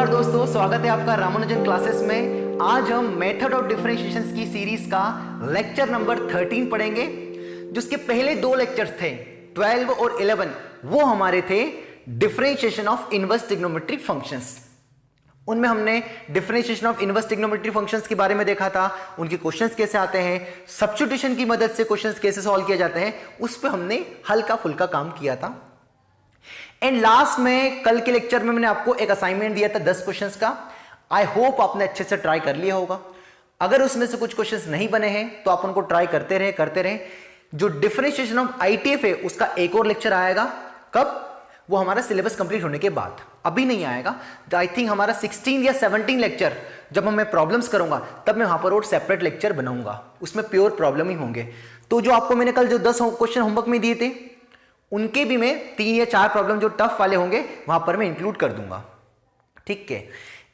नमस्कार दोस्तों, स्वागत है आपका रामानुजन क्लासेस में। आज हम मेथड ऑफ डिफरेंशिएशन की सीरीज का लेक्चर नंबर 13 पढ़ेंगे। जिसके पहले दो लेक्चर्स थे 12 और 11 वो हमारे थे differentiation of inverse trigonometric functions. उनमें हमने differentiation of inverse trigonometric functions के बारे में देखा था, उनके क्वेश्चंस कैसे आते हैं, सब्स्टिट्यूशन की मदद से क्वेश्चंस कैसे सॉल्व किए जाते हैं, उस पर हमने हल्का फुल्का काम किया था। एंड लास्ट में कल के लेक्चर में मैंने आपको एक असाइनमेंट दिया था 10 क्वेश्चंस का। आई होप आपने अच्छे से ट्राई कर लिया होगा। अगर उसमें से कुछ क्वेश्चंस नहीं बने हैं तो आप उनको ट्राई करते रहे। जो डिफरेंशिएशन ऑफ आईटीएफ है उसका एक और लेक्चर आएगा। कब? वो हमारा सिलेबस कंप्लीट होने के बाद, अभी नहीं आएगा। तो आई थिंक हमारा 16 या 17 लेक्चर जब मैं प्रॉब्लम्स करूंगा तब मैं वहां पर और सेपरेट लेक्चर बनाऊंगा, उसमें प्योर प्रॉब्लम ही होंगे। तो जो आपको मैंने कल जो 10 क्वेश्चन होमवर्क में दिए थे उनके भी मैं 3 या 4 प्रॉब्लम जो टफ वाले होंगे वहां पर मैं इंक्लूड कर दूंगा, ठीक है।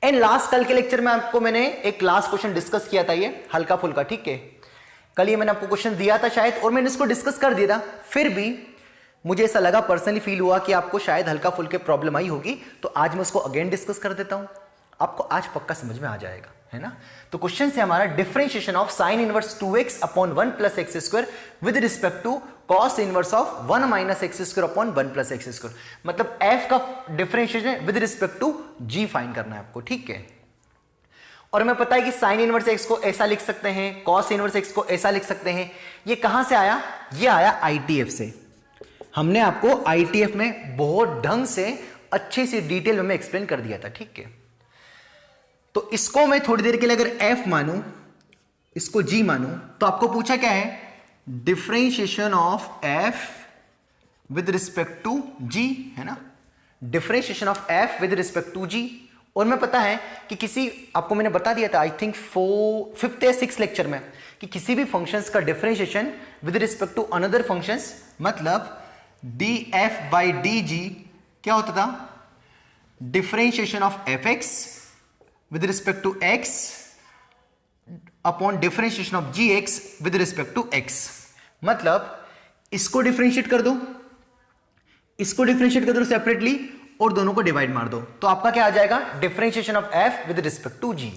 एंड लास्ट कल के लेक्चर में आपको मैंने एक लास्ट क्वेश्चन डिस्कस किया था, ये हल्का फुल्का, ठीक है। कल ये मैंने आपको क्वेश्चन दिया था शायद और मैंने इसको डिस्कस कर दिया था, फिर भी मुझे ऐसा लगा, पर्सनली फील हुआ कि आपको शायद हल्का फुल्के प्रॉब्लम आई होगी, तो आज मैं उसको अगेन डिस्कस कर देता हूं। आपको आज पक्का समझ में आ जाएगा, है ना। तो क्वेश्चन से हमारा differentiation of sine inverse 2x upon 1 plus x square with respect to cos inverse of 1 minus x square upon 1 plus x square, मतलब f का differentiation with respect to g find करना है आपको, ठीक है। और हमें पता है कि साइन इनवर्स x को ऐसा लिख सकते हैं, कॉस इनवर्स x को ऐसा लिख सकते हैं। ये कहां से आया? ये आया ITF से। हमने आपको ITF में बहुत ढंग से अच्छे से डिटेल में एक्सप्लेन कर दिया था, ठीक है। तो इसको मैं थोड़ी देर के लिए अगर f मानूं, इसको g मानूं, तो आपको पूछा क्या है? Differentiation of f with respect to g, है ना। Differentiation of f with respect to g। और मैं पता है कि किसी, आपको मैंने बता दिया था आई थिंक 5th या 6th लेक्चर में, कि किसी भी फंक्शंस का differentiation with respect to another functions, मतलब df बाई dg क्या होता था? Differentiation of fx with respect to x upon differentiation of gx with respect to x। मतलब इसको डिफरेंशिएट कर दो, इसको डिफरेंशिएट कर दो सेपरेटली और दोनों को डिवाइड मार दो, तो आपका क्या आ जाएगा? Differentiation of f with respect to g।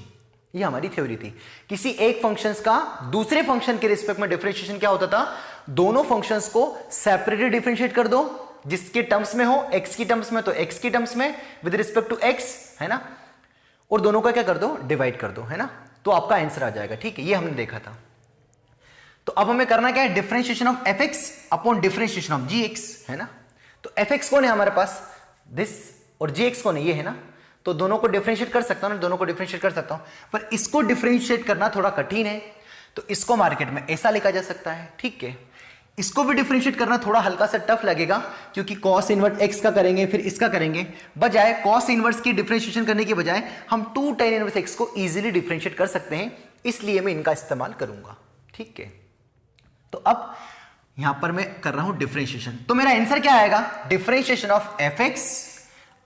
ये हमारी थ्योरी थी। किसी एक फंक्शंस का दूसरे फंक्शन के रिस्पेक्ट में डिफरेंशिएशन क्या होता था? दोनों फंक्शंस को सेपरेटली डिफरेंशिएट कर दो, जिसके टर्म्स में हो, x की टर्म्स में तो x की टर्म्स में विद रिस्पेक्ट टू x, है ना, और दोनों का क्या कर दो? डिवाइड कर दो, है ना। तो आपका आंसर आ जाएगा, ठीक है। ये हमने देखा था। तो अब हमें करना क्या है? Differentiation of fx upon differentiation of gx, है ना। तो fx कौन है हमारे पास? दिस, और gx कौन है? ये, है ना। तो दोनों को डिफरेंशिएट कर सकता हूं ना, दोनों को डिफरेंशिएट कर सकता हूं, पर इसको डिफरेंशिएट करना थोड़ा कठिन है, तो इसको मार्केट में ऐसा लिखा जा सकता है, ठीक है। इसको भी डिफरेंशिएट करना थोड़ा हल्का सा टफ लगेगा, क्योंकि cos इनवर्स x का करेंगे फिर इसका करेंगे, बजाय cos इनवर्स की डिफरेंशिएशन करने के बजाय हम 2 tan इनवर्स x को इजीली डिफरेंशिएट कर सकते हैं, इसलिए मैं इनका इस्तेमाल करूंगा, ठीक है। तो अब यहां पर मैं कर रहा हूं डिफरेंशिएशन, तो मेरा आंसर क्या आएगा? Differentiation of fx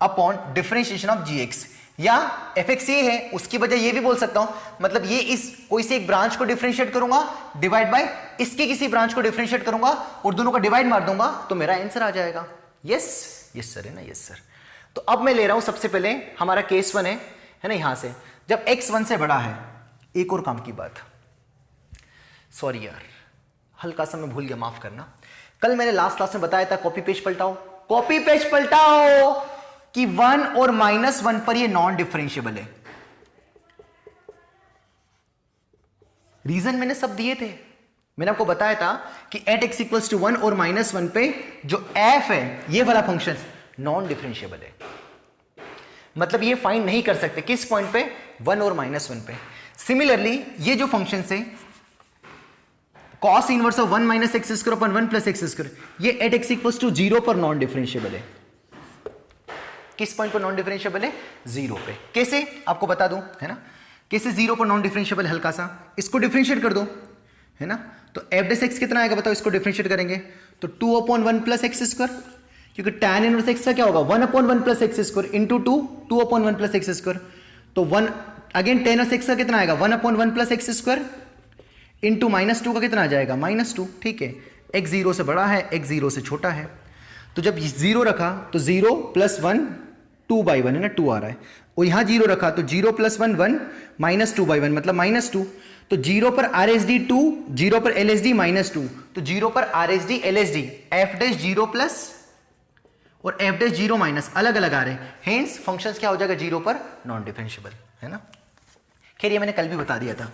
upon differentiation of gx, या fx ये है, उसकी वजह ये भी बोल सकता हूं, मतलब ये इस कोई से एक ब्रांच को डिफरेंशिएट करूंगा डिवाइड बाय इसके किसी ब्रांच को डिफरेंशिएट करूंगा और दोनों का डिवाइड मार दूंगा, तो मेरा आंसर आ जाएगा। यस यस सर, है ना, यस सर। तो अब मैं ले रहा हूं सबसे पहले हमारा केस 1 है ना, यहां से जब x 1 से बड़ा है। एक और काम की बात, सॉरी यार, हल्का सा मैं भूल गया, माफ करना। कल मैंने लास्ट क्लास में बताया था कॉपी पेज पलटाओ, कॉपी पेज पलटाओ, कि 1 और -1 पर ये नॉन डिफरेंशिएबल है। रीजन मैंने सब दिए थे, मैंने आपको बताया था कि एट x इक्वल्स टू 1 और -1 पे जो f है, ये वाला फंक्शन नॉन डिफरेंशिएबल है, मतलब ये फाइंड नहीं कर सकते किस पॉइंट पे? 1 और -1 पे। सिमिलरली ये जो फंक्शन है cos inverse of 1 minus x square upon 1 plus x square, ये एट x इक्वल्स टू 0 पर नॉन डिफरेंशिएबल है। किस पॉइंट पर नॉन डिफरेंशिएबल है? 0 पे। कैसे? आपको बता दूं, है ना, कैसे 0 पर नॉन डिफरेंशिएबल? हल्का सा इसको डिफरेंशिएट कर दो, है ना। तो f डेस x कितना आएगा बताओ? इसको डिफरेंशिएट करेंगे तो 2 अपॉन 1 प्लस एक्स स्क्वायर, क्योंकि tan इनवर्स x का क्या होगा? 1 upon 1 plus x square into 2 upon 1 plus x square, तो 1 अगेन tan इनवर्स x का कितना आएगा? 1 upon 1 plus x square into -2 का कितना आ जाएगा? -2, ठीक है। x 0 से बड़ा है, x 0 से छोटा है, तो जब 0 रखा तो 0 + 1 2/1 है ना, 2 आ रहा है, और यहां 0 रखा तो 0 + 1 1 माइनस 2/1 मतलब -2। तो 0 पर RSD 2, 0 पर LSD -2, तो 0 पर RSD LSD f dash 0 plus और f डैश 0 माइनस अलग अलग आ रहे हैं, हेंस फंक्शंस क्या हो जाएगा 0 पर नॉन डिफरेंशिएबल, है ना। खैर ये मैंने कल भी बता दिया था।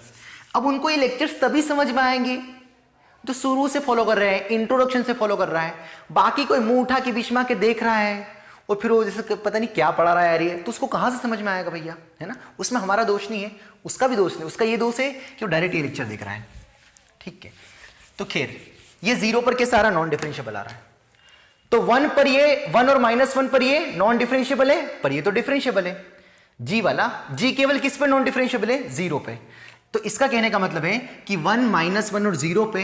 अब उनको ये लेक्चर्स तभी समझ में आएंगे जो शुरू से फॉलो कर रहे हैं, इंट्रोडक्शन से फॉलो कर रहा है। बाकी कोई मुंह उठा के बीच में आके देख रहा है और फिर वो जैसे पता नहीं क्या पढ़ा रहा है यार ये, तो उसको कहां से समझ में आएगा भैया, है ना। उसमें हमारा दोष नहीं है, उसका भी दोष नहीं, उसका ये दोष है कि वो डायरेक्ट ये लेक्चर देख रहा है, ठीक है। तो खैर ये 0 पर के सारा नॉन डिफरेंशिएबल आ रहा है, तो 1 पर ये 1 और -1 पर ये नॉन डिफरेंशिएबल है, पर ये तो डिफरेंशिएबल है। जी वाला जी केवल किस पे नॉन डिफरेंशिएबल है, 0 पे। तो इसका कहने का मतलब है कि 1 -1 और 0 पे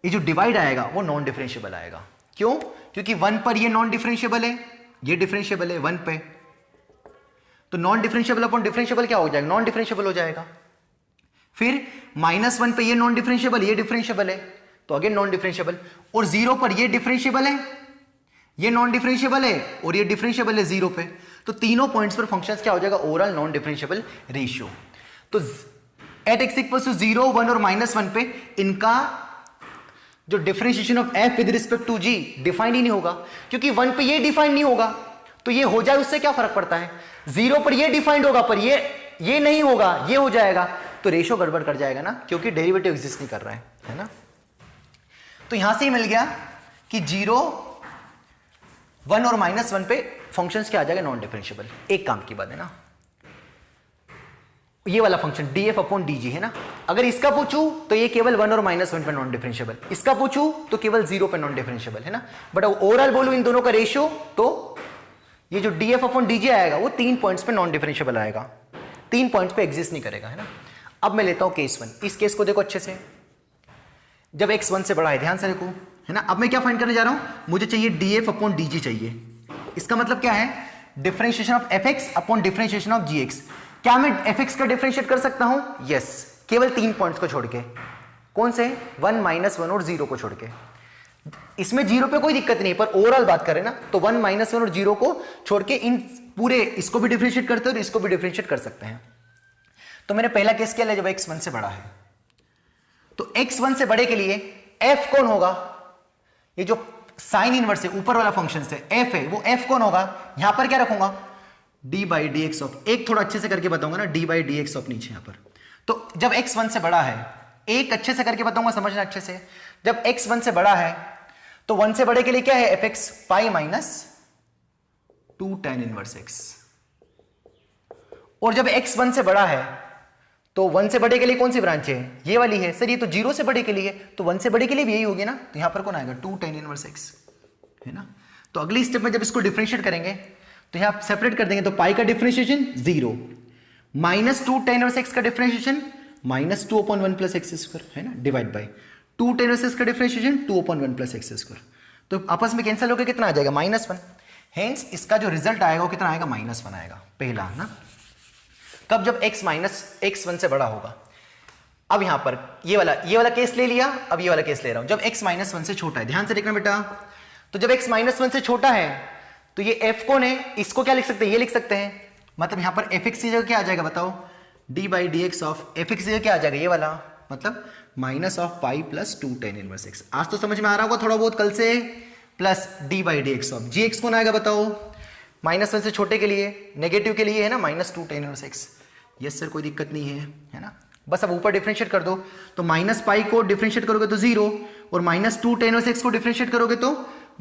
ये जो डिवाइड आएगा वो नॉन डिफरेंशिएबल आएगा। क्यों? क्योंकि 1 पर ये नॉन डिफरेंशिएबल है, ये डिफरेंशिएबल है 1 पे, तो नॉन डिफरेंशिएबल अपॉन डिफरेंशिएबल क्या हो जाएगा, नॉन डिफरेंशिएबल हो जाएगा। फिर -1 पे ये नॉन डिफरेंशिएबल, ये डिफरेंशिएबल है, तो अगेन नॉन डिफरेंशिएबल। और 0 पर ये डिफरेंशिएबल है, ये नॉन डिफरेंशिएबल है और ये डिफरेंशिएबल है 0 पे। तो तीनों पॉइंट्स पर फंक्शंस क्या हो जाएगा, ओवरऑल नॉन डिफरेंशिएबल रेशियो। तो एट x इक्वल्स टू 0, 1 और -1 पे इनका जो differentiation of f with respect to g defined ही नहीं होगा, क्योंकि 1 पे ये डिफाइंड नहीं होगा, तो ये हो जाए उससे क्या फर्क पड़ता है। 0 पर ये डिफाइंड होगा पर ये नहीं होगा, ये हो जाएगा, तो रेशियो गड़बड़ कर जाएगा ना, क्योंकि डेरिवेटिव एग्जिस्ट नहीं कर रहा है ना। तो यहां से ही मिल गया कि 0, 1 और -1 पे फंक्शंस क्या आ जाएगा, नॉन डिफरेंशिएबल। एक काम की बात है ना, ये वाला फंक्शन df अपॉन dg है ना, अगर इसका पूछूं तो ये केवल 1 और -1 पे नॉन डिफरेंशिएबल, इसका पूछूं तो केवल 0 पे नॉन डिफरेंशिएबल, है ना। बट ओवरऑल बोलूं इन दोनों का रेशियो, तो ये जो df अपॉन dg आएगा वो 3 पॉइंट्स पे नॉन डिफरेंशिएबल आएगा, 3 पॉइंट्स पे एग्जिस्ट नहीं करेगा, है ना। अब मैं लेता हूं केस 1, इस केस को देखो अच्छे से, जब x 1 से बड़ा है, ध्यान से देखो, है ना। अब मैं क्या फाइंड करने जा रहा हूं, मुझे चाहिए df अपॉन dg चाहिए। इसका मतलब क्या है, differentiation of fx upon differentiation of gx। क्या मैं fx का डिफरेंशिएट कर सकता हूं, यस, केवल 3 पॉइंट्स को छोड़ के। कौन से, 1, -1 और 0 को छोड़ के। इसमें 0 पे कोई दिक्कत नहीं, पर ओवरऑल बात करें ना, तो 1, -1 और 0 को छोड़ के इन पूरे इसको भी डिफरेंशिएट करते हैं और इसको भी डिफरेंशिएट कर सकते हैं। तो मैंने पहला केस किया जब x 1 से बड़ा है, तो x 1 से बड़े के लिए f कौन होगा, ये जो साइन इनवर्स है ऊपर वाला फंक्शन से f है, वो f कौन होगा, यहां पर क्या रखूंगा, d/dx ऑफ, एक थोड़ा अच्छे से करके बताऊंगा ना, d/dx ऑफ नीचे यहां पर। तो जब x 1 से बड़ा है, एक अच्छे से करके बताऊंगा, समझना अच्छे से। जब x 1 से बड़ा है तो 1 से बड़े के लिए क्या है, fx pi minus 2 tan inverse x। और जब x 1 से बड़ा है तो 1 से बड़े के लिए कौन सी ब्रांच है, ये वाली है सर, ये तो 0 से बड़े के लिए, तो 1 से बड़े के लिए भी यही होगी ना, तो यहां पर कौन आएगा, 2 tan इनवर्स x, है ना। तो अगली स्टेप में जब इसको डिफरेंशिएट करेंगे तो यहां सेपरेट कर देंगे, तो पाई का डिफरेंशिएशन 0, -2 tan इनवर्स x का डिफरेंशिएशन -2/1 + x², है ना, divide by 2 tan inverse x का डिफरेंशिएशन 2/1 + x²। तो आपस में कैंसिल होकर कितना आ जाएगा, -1। हेंस इसका जो रिजल्ट आएगा वो कितना आएगा, -1 आएगा, पहला ना। कब, जब x 1 से बड़ा होगा। अब यहां पर ये वाला केस ले लिया, अब ये वाला केस ले रहा हूं, जब x -1 से छोटा है, ध्यान से देखना बेटा। तो जब x -1 से छोटा है तो ये f कौन है, इसको क्या लिख सकते हैं, ये लिख सकते हैं, मतलब यहां पर fx की जगह क्या आ जाएगा बताओ, d/dx ऑफ fx की जगह क्या आ जाएगा, ये वाला, मतलब -पाई + 2 tan इनवर्स x। आज तो समझ में आ रहा होगा थोड़ा बहुत, कल से, प्लस d/dx ऑफ gx कौन आएगा बताओ, -1 से छोटे के लिए, नेगेटिव के लिए है ना, -2 tan inverse x। Yes sir, कोई दिक्कत नहीं है ना। बस अब ऊपर डिफरेंशिएट कर दो, तो -पाई को डिफरेंशिएट करोगे तो 0, और -2 tan इनवर्स x को डिफरेंशिएट करोगे तो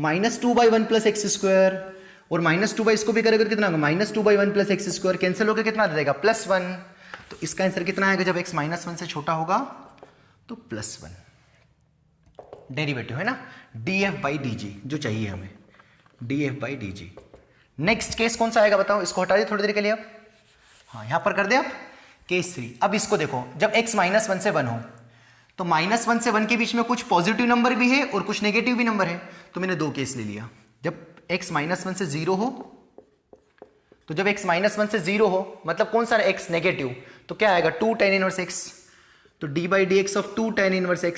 -2/1 + x², और -2 इसको भी करोगे तो कितना होगा, -2/1 + x², कैंसिल होकर कितना दे देगा, +1। तो इसका आंसर कितना आएगा, जब x -1 से छोटा होगा तो +1। डेरिवेटिव है ना, df/dg जो चाहिए हमें, df/dg। नेक्स्ट केस कौन सा आएगा बताओ, इसको हटा दे थोड़ी देर के लिए। अब हाँ, यहां पर कर दे आप केस 3। अब इसको देखो, जब x -1 से 1 हो, तो -1 से 1 के बीच में कुछ पॉजिटिव नंबर भी है और कुछ नेगेटिव भी नंबर है, तो मैंने 2 केस ले लिया। जब x -1 से 0 हो, तो जब x -1 से 0 हो, मतलब कौन सा x नेगेटिव, तो क्या आएगा, 2 tan इनवर्स x। तो d/dx of 2 tan inverse x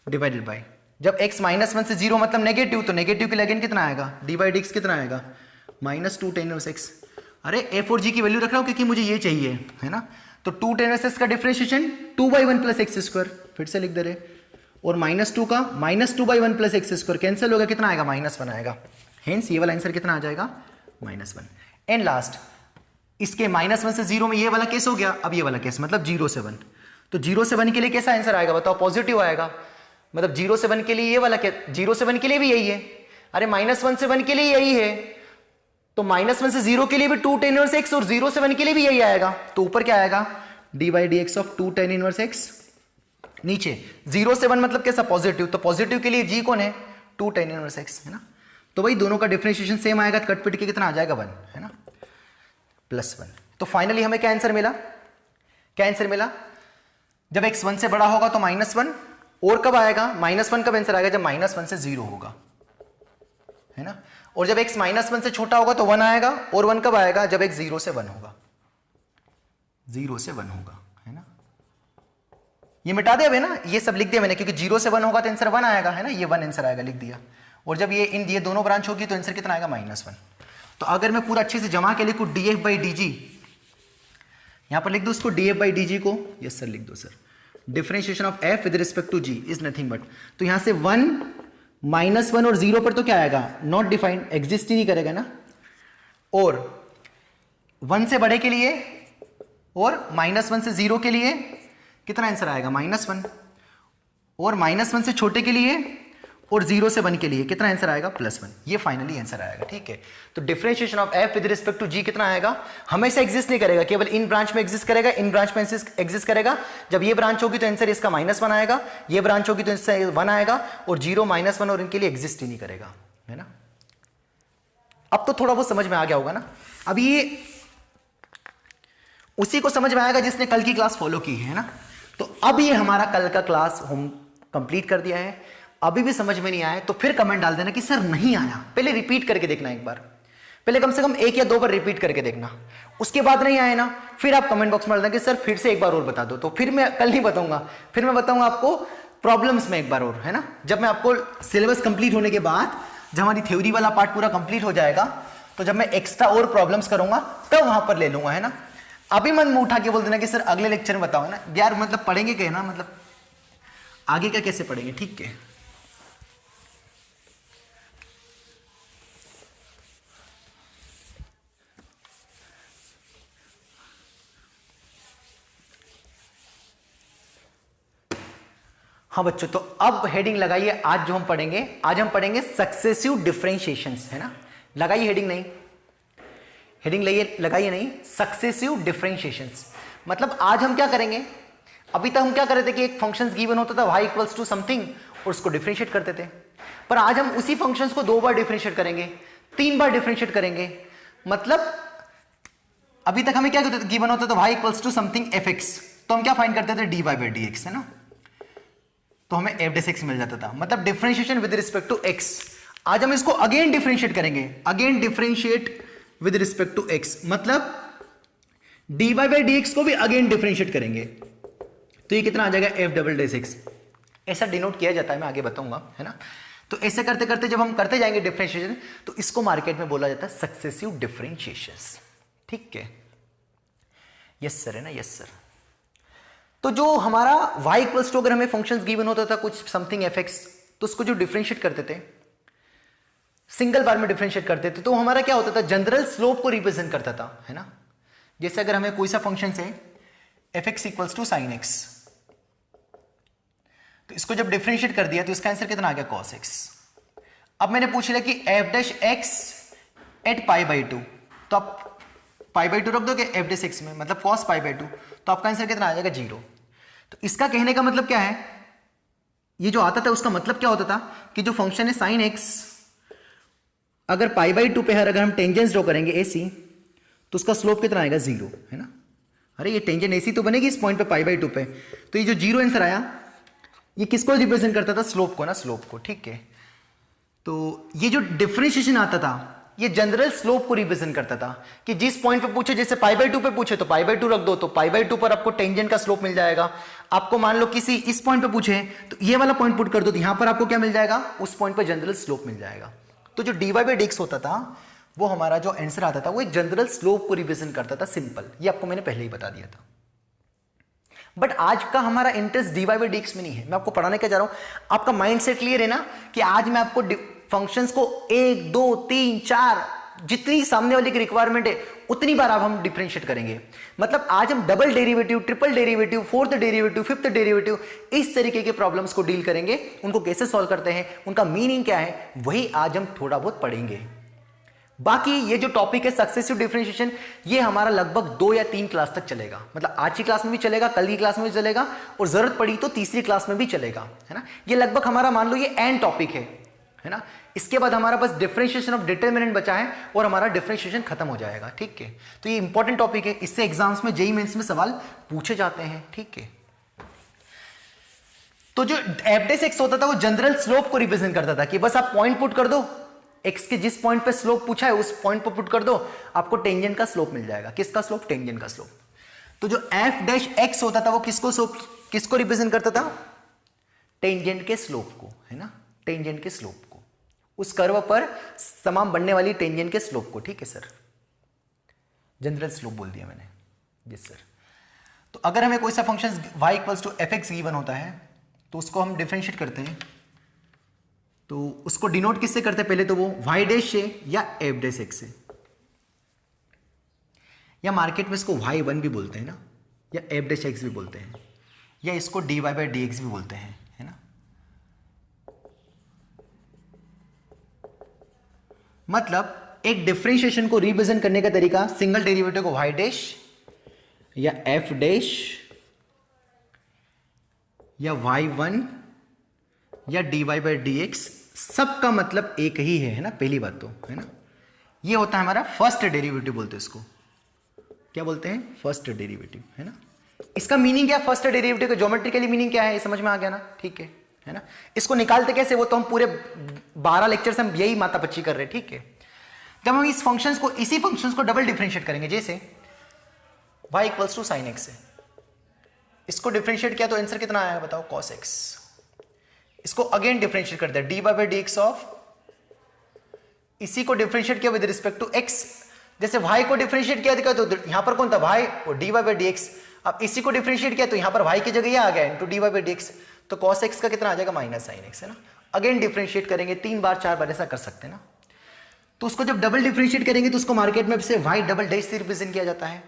divided by जब x -1 से 0 मतलब नेगेटिव, तो नेगेटिव के लिए अगेन कितना आएगा, डी बाई डी एक्स कितना आएगा, -2 tan इनवर्स x। अरे f और g की वैल्यू रख रहा हूँ क्योंकि मुझे ये चाहिए, है ना। तो 2 tan इनवर्स x का डिफरेंशिएशन 2/1 प्लस एक्स स्क्वायर, फिर से लिख दे रहे, और -2 का -2/1 प्लस एक्स स्क्वायर कैंसिल होगा, कितना आएगा, -1 आएगा। हेंस ये वाला आंसर कितना आ जाएगा, -1। एंड लास्ट, इसके -1 से 0 में ये वाला केस हो गया, अब ये वाला केस मतलब 0 से 1। तो 0 से 1 के लिए कैसा आंसर आएगा बताओ, पॉजिटिव आएगा। मतलब 0 से 1 के लिए ये वाला, 0 से 1 के लिए भी यही है, अरे -1 से 1 के लिए यही है, तो -1 से 0 के लिए भी 2 tan इनवर्स x, और 0 से 1 के लिए भी यही आएगा। तो ऊपर क्या आएगा, D by d x of 2 tan inverse x। नीचे 0 से 1 मतलब कैसा, पॉजिटिव, तो पॉजिटिव के लिए g कौन है, 2 tan इनवर्स x, है ना। तो भाई दोनों का डिफरेंशिएशन सेम आएगा, कट पिट के कितना आ जाएगा, 1, है ना, +1। तो फाइनली हमें क्या आंसर मिला, क्या आंसर मिला, जब x 1 से बड़ा होगा तो -1, और कब आएगा, -1 कब आंसर आएगा, जब -1 से 0 होगा, है ना। और जब x -1 से छोटा होगा तो 1 आएगा, और 1 कब आएगा, जब x 0 से 1 होगा, 0 से 1 होगा, है ना। ये मिटा दे, ना ये सब लिख दिया मैंने, क्योंकि 0 से 1 होगा तो आंसर 1 आएगा, है ना, ये 1 आंसर आएगा, लिख दिया। और जब ये दोनों ब्रांच होगी तो आंसर कितना आएगा, -1। तो अगर मैं पूरा अच्छे से जमा के लिखूं df बाई डी जी, यहां पर लिख दो उसको df बाई डी जी को, यस सर लिख दो sir, differentiation of f with respect to g is nothing but, तो यहां से 1 -1 और 0 पर तो क्या आएगा, नॉट डिफाइंड, एग्जिस्ट ही नहीं करेगा ना। और 1 से बड़े के लिए और -1 से 0 के लिए कितना आंसर आएगा, -1, और -1 से छोटे के लिए और 0 से 1 के लिए कितना आंसर आएगा, +1। ये फाइनली आंसर आएगा, ठीक है। तो differentiation of f with respect to g कितना आएगा, हमेशा एग्जिस्ट नहीं करेगा, केवल इन ब्रांच में एग्जिस्ट करेगा, इन ब्रांच में एग्जिस्ट करेगा। जब ये ब्रांच होगी तो आंसर इसका -1 आएगा, ये ब्रांच होगी तो इससे 1 आएगा, और 0 -1 और इनके लिए एग्जिस्ट ही नहीं करेगा, है ना। अब तो थोड़ा बहुत समझ में आ गया होगा ना। अब ये उसी को समझ में आएगा जिसने कल की क्लास फॉलो की है ना। तो अब ये हमारा कल का क्लास हम कंप्लीट कर दिया है। अभी भी समझ में नहीं आया तो फिर कमेंट डाल देना कि सर नहीं आया, पहले रिपीट करके देखना एक बार, पहले कम से कम 1 या 2 बार रिपीट करके देखना, उसके बाद नहीं आए ना फिर आप कमेंट बॉक्स में डाल देना कि सर फिर से एक बार और बता दो। तो फिर मैं कल नहीं बताऊंगा, फिर मैं बताऊंगा आपको प्रॉब्लम्स में एक बार और, है ना। जब मैं आपको सिलेबस कंप्लीट होने के बाद जब हमारी थ्योरी वाला पार्ट पूरा कंप्लीट हो जाएगा तो जब मैं एक्स्ट्रा और प्रॉब्लम्स करूंगा तब वहां पर ले लूंगा, है ना। अभी मन में उठा के बोल देना कि सर अगले लेक्चर में बताओ, है ना यार, मतलब पढ़ेंगे क्या, ना मतलब आगे का कैसे पढ़ेंगे, ठीक है। हाँ बच्चों, तो अब हेडिंग लगाइए। आज जो हम पढ़ेंगे, आज हम पढ़ेंगे सक्सेसिव डिफरेंशिएशंस, है ना। लगाइए हेडिंग, नहीं हेडिंग लगाइए नहीं, सक्सेसिव डिफरेंशिएशंस। मतलब आज हम क्या करेंगे, अभी तक हम क्या कर रहे थे कि एक फंक्शन गिवन होता था y इक्वल्स टू समथिंग और उसको डिफरेंशिएट करते थे, पर आज हम उसी फंक्शन को 2 बार डिफरेंशिएट करेंगे, 3 बार डिफरेंशिएट करेंगे। मतलब अभी तक हमें क्या गिवन होता था, y equals to something fx, तो हम क्या फाइंड करते थे, dy बाई डी एक्स, है ना, तो हमें f डैश x मिल जाता था। मतलब differentiation with respect to x। आज हम इसको अगेन डिफरेंशिएट करेंगे, again differentiate with respect to x, मतलब dy बाई डी एक्स को भी अगेन डिफरेंशिएट करेंगे। तो ये कितना आ जाएगा, f डबल डैश x, ऐसा डिनोट किया जाता है, मैं आगे बताऊंगा, है ना। तो ऐसे करते करते जब हम करते जाएंगे डिफरेंशिएशन, तो इसको मार्केट में बोला जाता है सक्सेसिव डिफरेंशिएशंस, ठीक है। यस सर, है ना, यस सर। तो जो हमारा y इक्वल्स टू, अगर हमें फंक्शंस गिवन होता था कुछ समथिंग fx, तो उसको जो डिफरेंशिएट करते थे, सिंगल बार में डिफरेंशिएट करते थे, तो हमारा क्या होता था, जनरल स्लोप को रिप्रेजेंट करता था, है ना। जैसे अगर हमें कोई सा फंक्शन है fx equals to sine x, तो इसको जब डिफरेंशिएट कर दिया तो इसका आंसर कितना आ गया, cos x। अब मैंने पूछ लिया कि f dash x at pi by 2, तो आप पाई बाई 2 रख दोगे f डैश x में, मतलब cos पाई बाई 2, तो आपका आंसर कितना आ जाएगा, 0। तो इसका कहने का मतलब क्या है, ये जो आता था उसका मतलब क्या होता था कि जो फंक्शन है साइन x, अगर पाई बाई 2 पे है, अगर हम टेंजेंस ड्रॉ करेंगे AC, तो उसका स्लोप कितना आएगा, 0, है ना। अरे ये टेंजेंट AC तो बनेगी इस पॉइंट पे पाई बाई 2 पे, तो ये जो 0 आंसर आया ये किसको रिप्रेजेंट करता था, स्लोप को ना, स्लोप को, ठीक है। तो ये जो डिफरेंशिएशन आता था ये जनरल स्लोप को रिप्रेजेंट करता था कि जिस पॉइंट पे पूछे, जैसे पाई बाई 2 पे पूछे तो पाई बाई 2 रख दो, तो पाई बाई 2 पर आपको टेंजेंट का स्लोप मिल जाएगा। आपको मान लो किसी इस पॉइंट पे पूछे तो ये वाला पॉइंट पुट कर दो, तो यहां पर आपको क्या मिल जाएगा, उस पॉइंट पर जनरल स्लोप मिल जाएगा। तो जो dy बाई dx होता था वो हमारा जो आंसर आता था वो एक जनरल स्लोप को रिप्रेजेंट करता था, सिंपल। ये आपको मैंने पहले ही बता दिया था। बट आज का हमारा इंटरेस्ट dy बाई dx में नहीं है, मैं आपको पढ़ाने क्या जा रहा हूं। आपका माइंड सेट क्लियर है ना कि आज मैं आपको फंक्शंस को 1 2 3 4 जितनी सामने वाले की रिक्वायरमेंट है उतनी बार अब हम डिफरेंशिएट करेंगे। मतलब आज हम double derivative, triple derivative, fourth derivative, fifth derivative, इस तरीके के प्रॉब्लम्स को डील करेंगे। उनको कैसे सॉल्व करते हैं, उनका मीनिंग क्या है, वही आज हम थोड़ा बहुत पढ़ेंगे। बाकी ये जो टॉपिक है सक्सेसिव डिफरेंशिएशन, ये हमारा लगभग 2 या 3 क्लास तक चलेगा। मतलब आज की क्लास में भी चलेगा, कल की क्लास में भी चलेगा, और जरूरत पड़ी तो तीसरी क्लास में भी चलेगा, है ना। ये लगभग हमारा मान लो ये एंड टॉपिक है ना। इसके बाद हमारा बस डिफरेंशिएशन ऑफ डिटरमिनेंट बचा है और हमारा डिफरेंशिएशन खत्म हो जाएगा, ठीक है। तो ये इंपॉर्टेंट टॉपिक है, इससे एग्जाम्स में जेईई मेंस में सवाल पूछे जाते हैं, ठीक है। तो जो एफ डेस एक्स होता था वो जनरल स्लोप को रिप्रेजेंट करता था कि बस आप पॉइंट पुट कर दो, एक्स के जिस पॉइंट पे स्लोप पूछा है उस पॉइंट पर पुट कर दो, आपको टेंजेंट का स्लोप मिल जाएगा। किसका स्लोप, टेंजेंट का स्लोप। तो जो एफ डैश एक्स होता था वो किसको रिप्रेजेंट करता था, टेंजेंट के स्लोप को, है ना, टेंजेंट के स्लोप को, उस कर्व पर समान बनने वाली टेंजेंट के स्लोप को, ठीक है सर। जनरल स्लोप बोल दिया मैंने, यस सर। तो अगर हमें कोई सा function y equals to f x given होता है तो उसको हम डिफरेंशिएट करते हैं, तो उसको डिनोट किससे करते हैं, पहले तो वो y डैश से या f डैश एक्स से, या मार्केट में इसको y1 भी बोलते हैं ना, या f डैश एक्स भी बोलते हैं, या इसको dy बाई dx भी बोलते हैं, है ना। मतलब एक डिफरेंशिएशन को रिप्रेजेंट करने का तरीका, सिंगल डेरिवेटिव को y डैश या f डैश या y1 या dy बाई dx, सबका मतलब एक ही है ना, पहली बात तो, है ना। ये होता है हमारा फर्स्ट डेरिवेटिव, बोलते हैं इसको, क्या बोलते हैं, फर्स्ट डेरिवेटिव, है ना। इसका मीनिंग क्या, फर्स्ट डेरिवेटिव का ज्योमेट्रिकली मीनिंग क्या है, ये समझ में आ गया ना, ठीक है ना। इसको निकालते कैसे, वो तो हम पूरे 12 लेक्चर से हम यही मातापच्ची कर रहे हैं, ठीक है। जब हम इस फंक्शंस को, इसी फंक्शंस को डबल डिफरेंशिएट करेंगे, जैसे y equals to sine x है, इसको डिफरेंशिएट किया तो आंसर कितना आया बताओ, cos x। इसको अगेन डिफरेंशिएट कर दिया, dy बाई dx ऑफ, इसी को डिफरेंशिएट किया विद रिस्पेक्ट टू x, जैसे y को डिफरेंशिएट किया तो यहां पर कौन था y, और dy बाई dx। अब इसी को डिफरेंशिएट किया तो यहां पर y की जगह ये आ गया इनटू dy बाई dx, तो cos x का कितना आ जाएगा, माइनस साइन x, है ना। अगेन डिफरेंशिएट करेंगे 3 बार 4 बार ऐसा कर सकते हैं ना। तो उसको जब डबल डिफरेंशिएट करेंगे तो उसको मार्केट में से y डबल डैश से रिप्रेजेंट किया जाता है,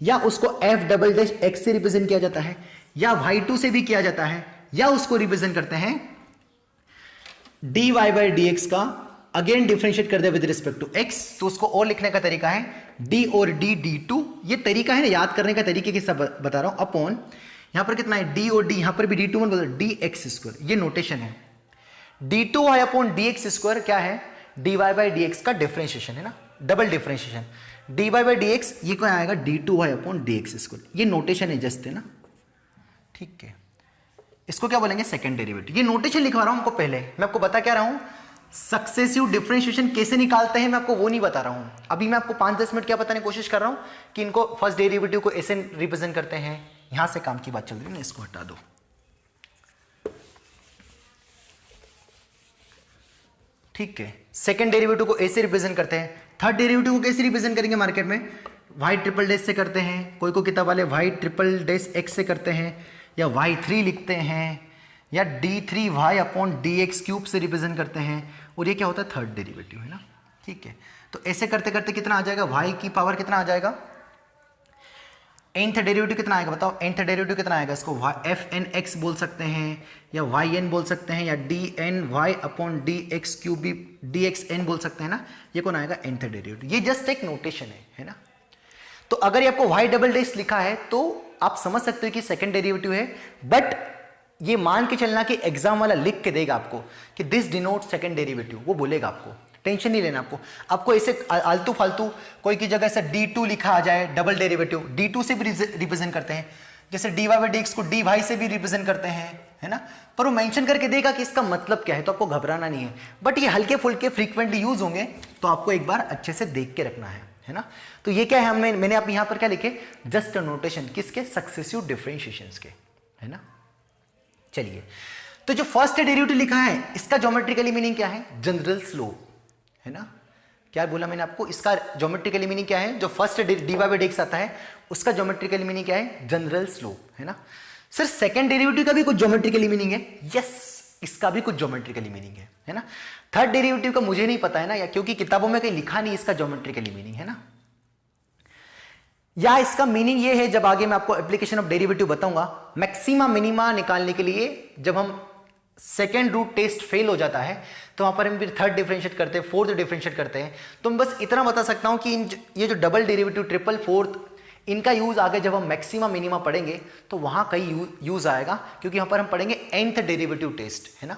या उसको f डबल डैश x से रिप्रेजेंट किया जाता है, या y2 से भी किया जाता है, या उसको रिप्रेजेंट करते हैं dy बाई dx का, अगेन डिफरेंशिएट कर दिया विद रिस्पेक्ट टू x, तो उसको और लिखने का तरीका है d और d d2। ये तरीका है ना, याद करने का तरीके के सब बता रहा हूं, अपॉन यहां पर कितना है d और d, यहां पर भी d2 बोलते हैं dx स्क्वायर, ये नोटेशन है। d2y अपॉन dx स्क्वायर क्या है, dy बाई dx का डिफरेंशिएशन, है ना, double differentiation. dy by dx ये क्या आएगा, d2y अपॉन dx स्क्वायर, ये नोटेशन है जस्ट, है ना, ठीक है। इसको क्या बोलेंगे, सेकंड डेरिवेटिव। ये नोटेशन लिखवा रहा हूं आपको, पहले मैं आपको बता क्या रहा हूं, सक्सेसिव डिफरेंशिएशन कैसे निकालते हैं मैं आपको वो नहीं बता रहा हूं। अभी मैं आपको 5-10 मिनट क्या बताने की कोशिश कर रहा हूं कि इनको फर्स्ट डेरिवेटिव को ऐसे रिप्रेजेंट करते हैं। यहां से काम की बात चल रही है ना, इसको हटा दो, ठीक है। सेकंड डेरिवेटिव को ऐसे रिप्रेजेंट करते हैं, थर्ड डेरिवेटिव को कैसे रिप्रेजेंट करेंगे, मार्केट में y ट्रिपल डैश से करते हैं, कोई किताब वाले y ट्रिपल डैश x से करते हैं, या y3 लिखते हैं, या d3y अपॉन dx क्यूब से रिप्रेजेंट करते हैं, और ये क्या होता है, थर्ड डेरिवेटिव, है ना, ठीक है। तो ऐसे करते करते कितना आ जाएगा, y की पावर कितना आ जाएगा, nth डेरिवेटिव कितना आएगा बताओ, nth डेरिवेटिव कितना आएगा, इसको fnx बोल सकते हैं, या yn बोल सकते हैं, या dny अपॉन dx क्यूब भी dxn बोल सकते हैं ना। ये कौन आएगा, nth डेरिवेटिव। ये जस्ट एक नोटेशन है ना। तो अगर ये आपको y डबल डैश लिखा है तो आप समझ सकते हो कि सेकंड डेरिवेटिव है, बट ये मान के चलना कि एग्जाम वाला लिख के देगा आपको कि दिस डिनोट सेकंड डेरिवेटिव, वो बोलेगा आपको, टेंशन नहीं लेना आपको ऐसे आलतू फालतू कोई की जगह ऐसा d2 लिखा आ जाए डबल डेरिवेटिव, d2 से भी रिप्रेजेंट करते हैं, जैसे dy बाई dx को dy से भी रिप्रेजेंट करते हैं, है ना, पर वो मेंशन करके देगा कि इसका मतलब क्या है, तो आपको घबराना नहीं है। बट ये हल्के फुल्के फ्रीक्वेंटली यूज होंगे, तो आपको एक बार अच्छे से देख के रखना है ना। तो ये क्या है, मैंने आप यहां पर क्या लिखे, जस्ट नोटेशन किसके, सक्सेसिव डिफरेंशिएशंस के, है ना। चलिए, तो जो फर्स्ट डेरिवेटिव लिखा है इसका ज्योमेट्रिकली मीनिंग क्या है, जनरल स्लोप, है ना। क्या बोला मैंने आपको, इसका ज्योमेट्रिकली मीनिंग क्या है, जो first D by d x आता है उसका ज्योमेट्रिकली मीनिंग क्या है, जनरल स्लोप, है ना। सर सेकंड डेरिवेटिव का भी कुछ ज्योमेट्रिकली मीनिंग है, यस, इसका भी कुछ ज्योमेट्रिकली मीनिंग है ना। थर्ड डेरिवेटिव का मुझे नहीं पता है ना, या क्योंकि किताबों में कहीं लिखा नहीं इसका ज्योमेट्रिकली मीनिंग, है ना। या इसका मीनिंग ये है, जब आगे मैं आपको एप्लीकेशन ऑफ डेरिवेटिव बताऊंगा, मैक्सिमा मिनिमा निकालने के लिए जब हम सेकेंड रूट टेस्ट फेल हो जाता है तो वहां पर हम फिर थर्ड डिफरेंशिएट करते हैं, फोर्थ डिफरेंशिएट करते हैं। तो मैं बस इतना बता सकता हूं कि ये जो डबल डेरिवेटिव, ट्रिपल, फोर्थ, इनका यूज आगे जब हम मैक्सिमा मिनिमा पढ़ेंगे तो वहां कई यूज आएगा, क्योंकि यहां पर हम पढ़ेंगे nth डेरिवेटिव टेस्ट, है ना।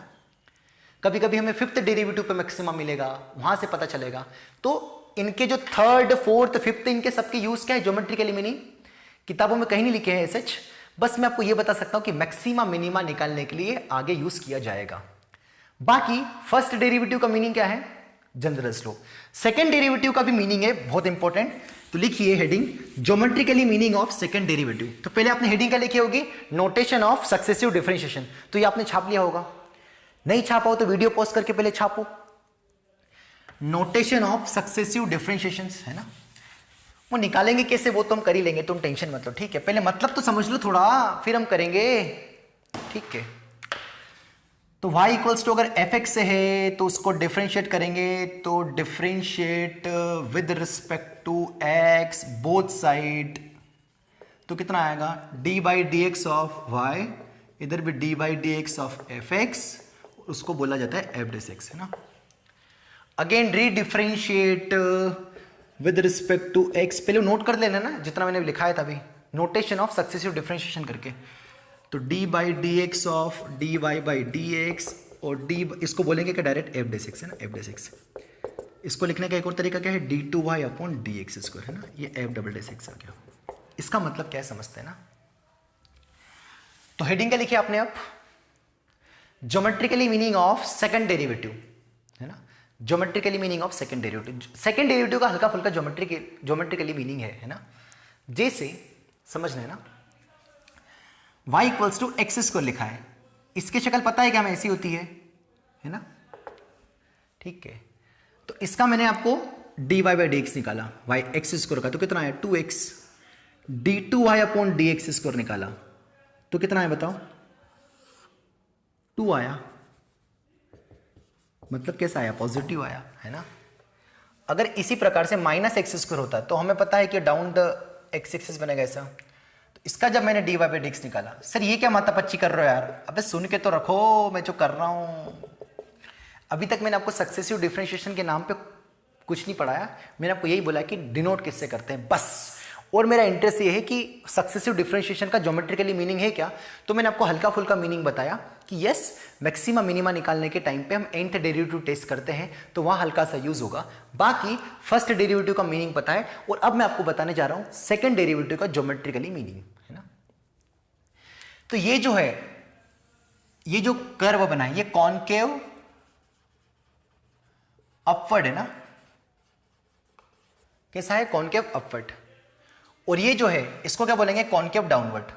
कभी कभी हमें फिफ्थ डेरिवेटिव पे मैक्सिमा मिलेगा, वहां से पता चलेगा। तो इनके जो थर्ड, फोर्थ, फिफ्थ, इनके सबके यूज क्या है, ज्योमेट्रिकली मीनिंग किताबों में कहीं नहीं लिखे हैं सच, बस मैं आपको यह बता सकता हूं कि मैक्सिमा मिनिमा निकालने के लिए आगे यूज किया जाएगा। बाकी फर्स्ट डेरिवेटिव का मीनिंग क्या है, जनरल स्लोप। सेकंड डेरिवेटिव का भी मीनिंग है बहुत इंपॉर्टेंट, तो लिखिए heading, geometrically meaning of second derivative. तो पहले आपने हेडिंग क्या लिखी होगी, नोटेशन ऑफ सक्सेसिव डिफरेंशिएशन। तो ये आपने छाप लिया होगा, नहीं छापा हो तो वीडियो पॉज करके पहले छापो। नोटेशन ऑफ सक्सेसिव डिफरेंशिएशन, है ना। वो निकालेंगे कैसे वो तो हम कर ही लेंगे, तुम टेंशन मत लो, ठीक है। पहले मतलब तो समझ लो थोड़ा, फिर हम करेंगे, ठीक है। तो y इक्वल्स टू अगर fx से है तो उसको डिफरेंशिएट करेंगे, तो differentiate with respect to x both side, तो कितना आएगा, d by d x of y, इधर भी d by d x of fx, उसको बोला जाता है f डेस x, है ना। Again redifferentiate with respect to x, पहले नोट कर लेना ना जितना मैंने लिखा है तभी, नोटेशन ऑफ सक्सेसिव डिफरेंशिएशन करके। तो d by d x of dy by d x, और d इसको बोलेंगे कि डायरेक्ट f डेस x, है ना, f डेस x। इसको लिखने का एक और तरीका क्या है, d2y upon d x square, है ना, ये f डबल डेस x आ गया। इसका मतलब क्या है समझते हैं ना। तो हेडिंग क्या लिखी आपने, अब geometrically meaning of second derivative, है ना, geometrically meaning of second derivative. Second derivative का हल्का फुल्का ज्योमेट्रिकली मीनिंग है ना। जैसे समझना है ना, y equals to x square लिखा है, इसकी शक्ल पता है क्या हमें, ऐसी होती है ना, ठीक है। तो इसका मैंने आपको dy बाई डी एक्स निकाला, y एक्स स्क्वायर का, तो कितना है 2x, d2y upon d x square निकाला, तो कितना है बताओ, 2 आया। मतलब कैसा आया, पॉजिटिव आया, है ना। अगर इसी प्रकार से माइनस एक्स स्क्वायर होता तो हमें पता है कि डाउन द एक्स एक्सिस बनेगा ऐसा। तो इसका जब मैंने d y by d x निकाला, सर ये क्या मातापच्ची कर रहे हो यार, अबे सुन के तो रखो मैं जो कर रहा हूं। अभी तक मैंने आपको सक्सेसिव डिफरेंशिएशन के नाम पे कुछ नहीं पढ़ाया, मैंने आपको यही बोला कि डिनोट किससे करते हैं बस। और मेरा इंटरेस्ट ये है कि सक्सेसिव डिफरेंशिएशन का ज्योमेट्रिकली मीनिंग है क्या, तो मैंने आपको हल्का फुल्का मीनिंग बताया कि यस मैक्सिमा मिनिमा निकालने के टाइम पे हम nth डेरिवेटिव टेस्ट करते हैं तो वहां हल्का सा यूज होगा। बाकी फर्स्ट डेरिवेटिव का मीनिंग पता है, और अब मैं आपको बताने जा रहा हूं सेकंड डेरिवेटिव का ज्योमेट्रिकली मीनिंग, है ना। तो ये जो है, ये जो कर्व बना है ये कॉनकेव अपवर्ड है ना, कैसा है, कॉनकेव अपवर्ड। और ये जो है इसको क्या बोलेंगे, कॉनकेव डाउनवर्ड,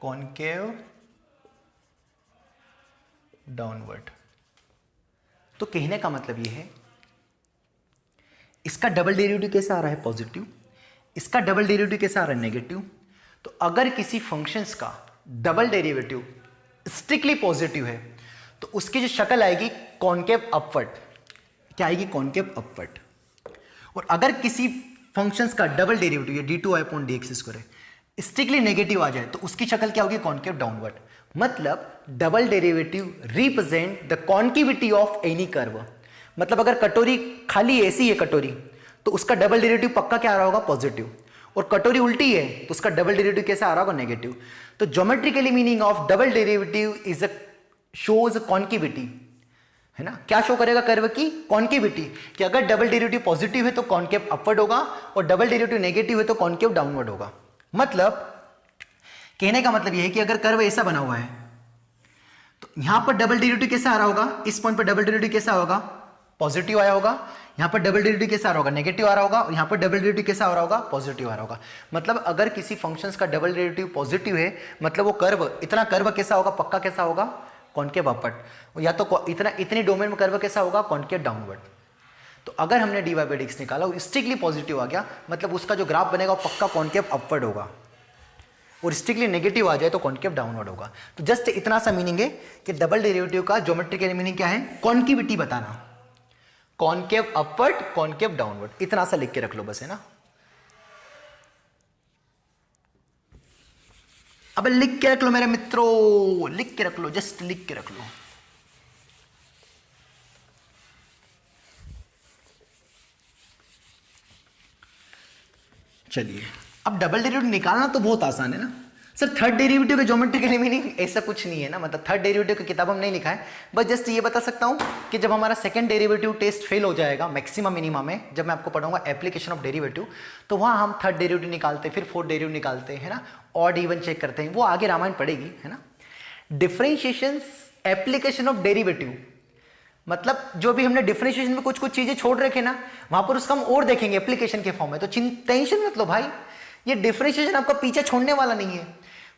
कॉनकेव डाउनवर्ड। तो कहने का मतलब ये है, इसका डबल डेरिवेटिव कैसा आ रहा है, पॉजिटिव, इसका डबल डेरिवेटिव कैसा आ रहा है, नेगेटिव। तो अगर किसी फंक्शंस का डबल डेरिवेटिव स्ट्रिक्टली पॉजिटिव है तो उसकी जो शक्ल आएगी कॉनकेव अपवर्ड, क्या आएगी, कॉनकेव अपवर्ड। और अगर किसी फंक्शंस का डबल डेरिवेटिव ये d2y अपॉन dx स्क्वायर है स्ट्रिक्टली नेगेटिव आ जाए तो उसकी शक्ल क्या होगी, कॉनकेव डाउनवर्ड। मतलब double derivative represent the concavity of any curve. मतलब अगर कटोरी खाली ऐसी है कटोरी, तो उसका डबल डेरिवेटिव पक्का क्या आ रहा होगा, पॉजिटिव। और कटोरी उल्टी है तो उसका डबल डेरिवेटिव कैसा आ रहा होगा, नेगेटिव। तो geometrically meaning of double derivative is a shows concavity, है ना। क्या शो करेगा कर्व की, कॉन्केविटी, कि अगर डबल डेरिवेटिव पॉजिटिव है तो कॉन्केव अपवर्ड होगा और डबल डेरिवेटिव नेगेटिव है तो कॉन्केव डाउनवर्ड होगा। मतलब कहने का मतलब यह है कि अगर कर्व ऐसा बना हुआ है तो यहां पर डबल डेरिवेटिव कैसा आ रहा होगा, इस पॉइंट पर डबल डेरिवेटिव कैसा होगा, पॉजिटिव आया होगा, यहां पर डबल डेरिवेटिव कैसा आ रहा होगा, नेगेटिव आ रहा होगा, और यहां पर डबल डेरिवेटिव कैसा आ रहा होगा, पॉजिटिव आ रहा होगा। मतलब अगर किसी फंक्शंस का डबल डेरिवेटिव पॉजिटिव है, मतलब वो कर्व, इतना कर्व कैसा होगा, पक्का कैसा होगा, कॉनकेव अपवर्ड, या तो इतनी डोमेन में कर्व कैसा होगा, कॉनकेव डाउनवर्ड। तो अगर हमने dy बाई dx निकाला, वो स्ट्रिक्टली पॉजिटिव आ गया, मतलब उसका जो ग्राफ बनेगा वो पक्का कॉनकेव अपवर्ड होगा, और स्ट्रिक्टली नेगेटिव आ जाए तो कॉनकेव डाउनवर्ड होगा। तो जस्ट इतना सा मीनिंग है कि डबल डेरिवेटिव का ज्योमेट्रिकल मीनिंग क्या है, कॉन्केविटी बताना, कॉनकेव अपवर्ड, कॉनकेव डाउनवर्ड, इतना सा लिख के रख लो बस, है ना। अब लिख के रख लो मेरे मित्रों, लिख के रख लो, जस्ट लिख के रख लो। चलिए, अब डबल डेरिवेटिव निकालना तो बहुत आसान है ना सर। थर्ड डेरिवेटिव का ज्योमेट्रिकल मीनिंग ऐसा कुछ नहीं है ना, मतलब थर्ड डेरिवेटिव की किताब हम नहीं लिखा है, बस जस्ट ये बता सकता हूँ कि जब हमारा सेकंड डेरिवेटिव टेस्ट फेल हो जाएगा मैक्सिमम मिनिमम में, जब मैं आपको पढ़ाऊंगा एप्लीकेशन ऑफ डेरिवेटिव, तो वहाँ हम थर्ड डेरिवेटिव निकालते हैं, फिर फोर्थ डेरिवेटिव निकालते हैं, है ना, ऑड इवन चेक करते हैं, वो आगे रामायण पड़ेगी, है ना। डिफरेंशिएशन एप्लीकेशन ऑफ डेरिवेटिव, मतलब जो भी हमने डिफरेंशिएशन में कुछ कुछ चीजें छोड़ रखे ना, वहां पर उसका हम और देखेंगे एप्लीकेशन के फॉर्म में, तो टेंशन मत लो भाई, ये डिफरेंशिएशन आपका पीछे छोड़ने वाला नहीं है,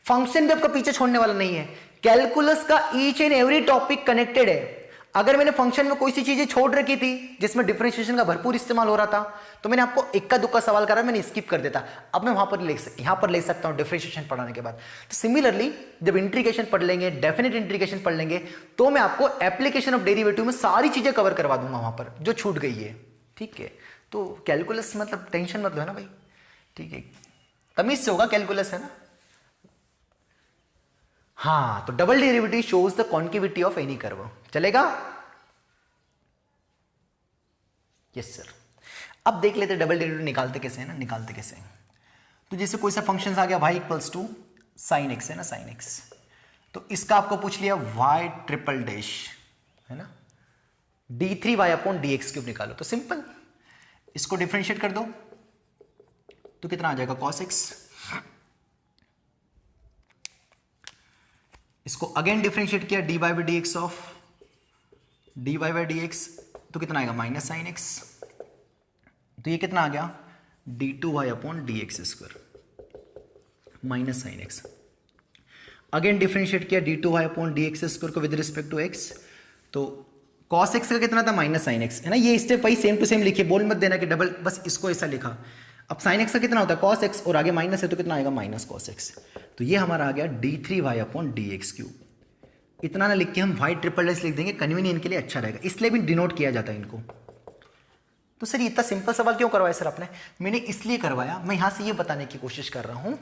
फंक्शन भी आपका पीछे छोड़ने वाला नहीं है। कैलकुलस का each and every topic connected है। अगर मैंने फंक्शन में कोई सी चीजें छोड़ रखी थी जिसमें डिफरेंशिएशन का भरपूर इस्तेमाल हो रहा था, तो मैंने आपको इक्का दुक्का सवाल करा, मैंने स्किप कर देता, अब मैं वहां पर यहां पर ले सकता हूं डिफरेंशिएशन पढ़ाने के बाद। तो सिमिलरली जब इंटीग्रेशन पढ़ लेंगे, डेफिनेट इंटीग्रेशन पढ़ लेंगे, तो मैं आपको एप्लीकेशन ऑफ डेरिवेटिव में सारी चीजें कवर करवा दूंगा वहां पर जो छूट गई है, ठीक है। तो कैलकुलस मतलब टेंशन मत लो, है ना भाई, ठीक है, तमीज से होगा कैलकुलस, है ना। हाँ, तो double derivative shows the concavity of any curve, चलेगा। Yes sir. अब देख लेते डबल डेरिवेटिव निकालते कैसे है ना, निकालते कैसे हैं। तो जैसे कोई सा फंक्शन आ गया y equals to sine x, है ना, साइन एक्स, तो इसका आपको पूछ लिया y ट्रिपल डैश, है ना, d3y अपॉन dx क्यूब निकालो, तो सिंपल, इसको डिफरेंशिएट कर दो तो कितना आ जाएगा cos x, इसको अगेन डिफरेंशिएट किया dy by d x of dy by d x, तो कितना आएगा माइनस साइन एक्स, तो ये कितना आ गया d2y upon d x square minus sine x. Again differentiate किया d2y upon d x square को विद रिस्पेक्ट टू x, तो cos x का कितना था माइनस साइन एक्स, है ना। ये स्टेप वही सेम टू सेम लिखिए, बोल मत देना कि डबल, बस इसको ऐसा लिखा। अब साइन एक्स का कितना होता है cos x, और आगे माइनस है तो कितना आएगा माइनस cos x, तो ये हमारा आ गया d3y upon d x cube. इतना ना लिख के हम y ट्रिपल डैश लिख देंगे, कन्वीनियंट के लिए अच्छा रहेगा, इसलिए भी डिनोट किया जाता है इनको। तो सर इतना सिंपल सवाल क्यों करवाया सर आपने, मैंने इसलिए करवाया, मैं यहां से ये बताने की कोशिश कर रहा हूं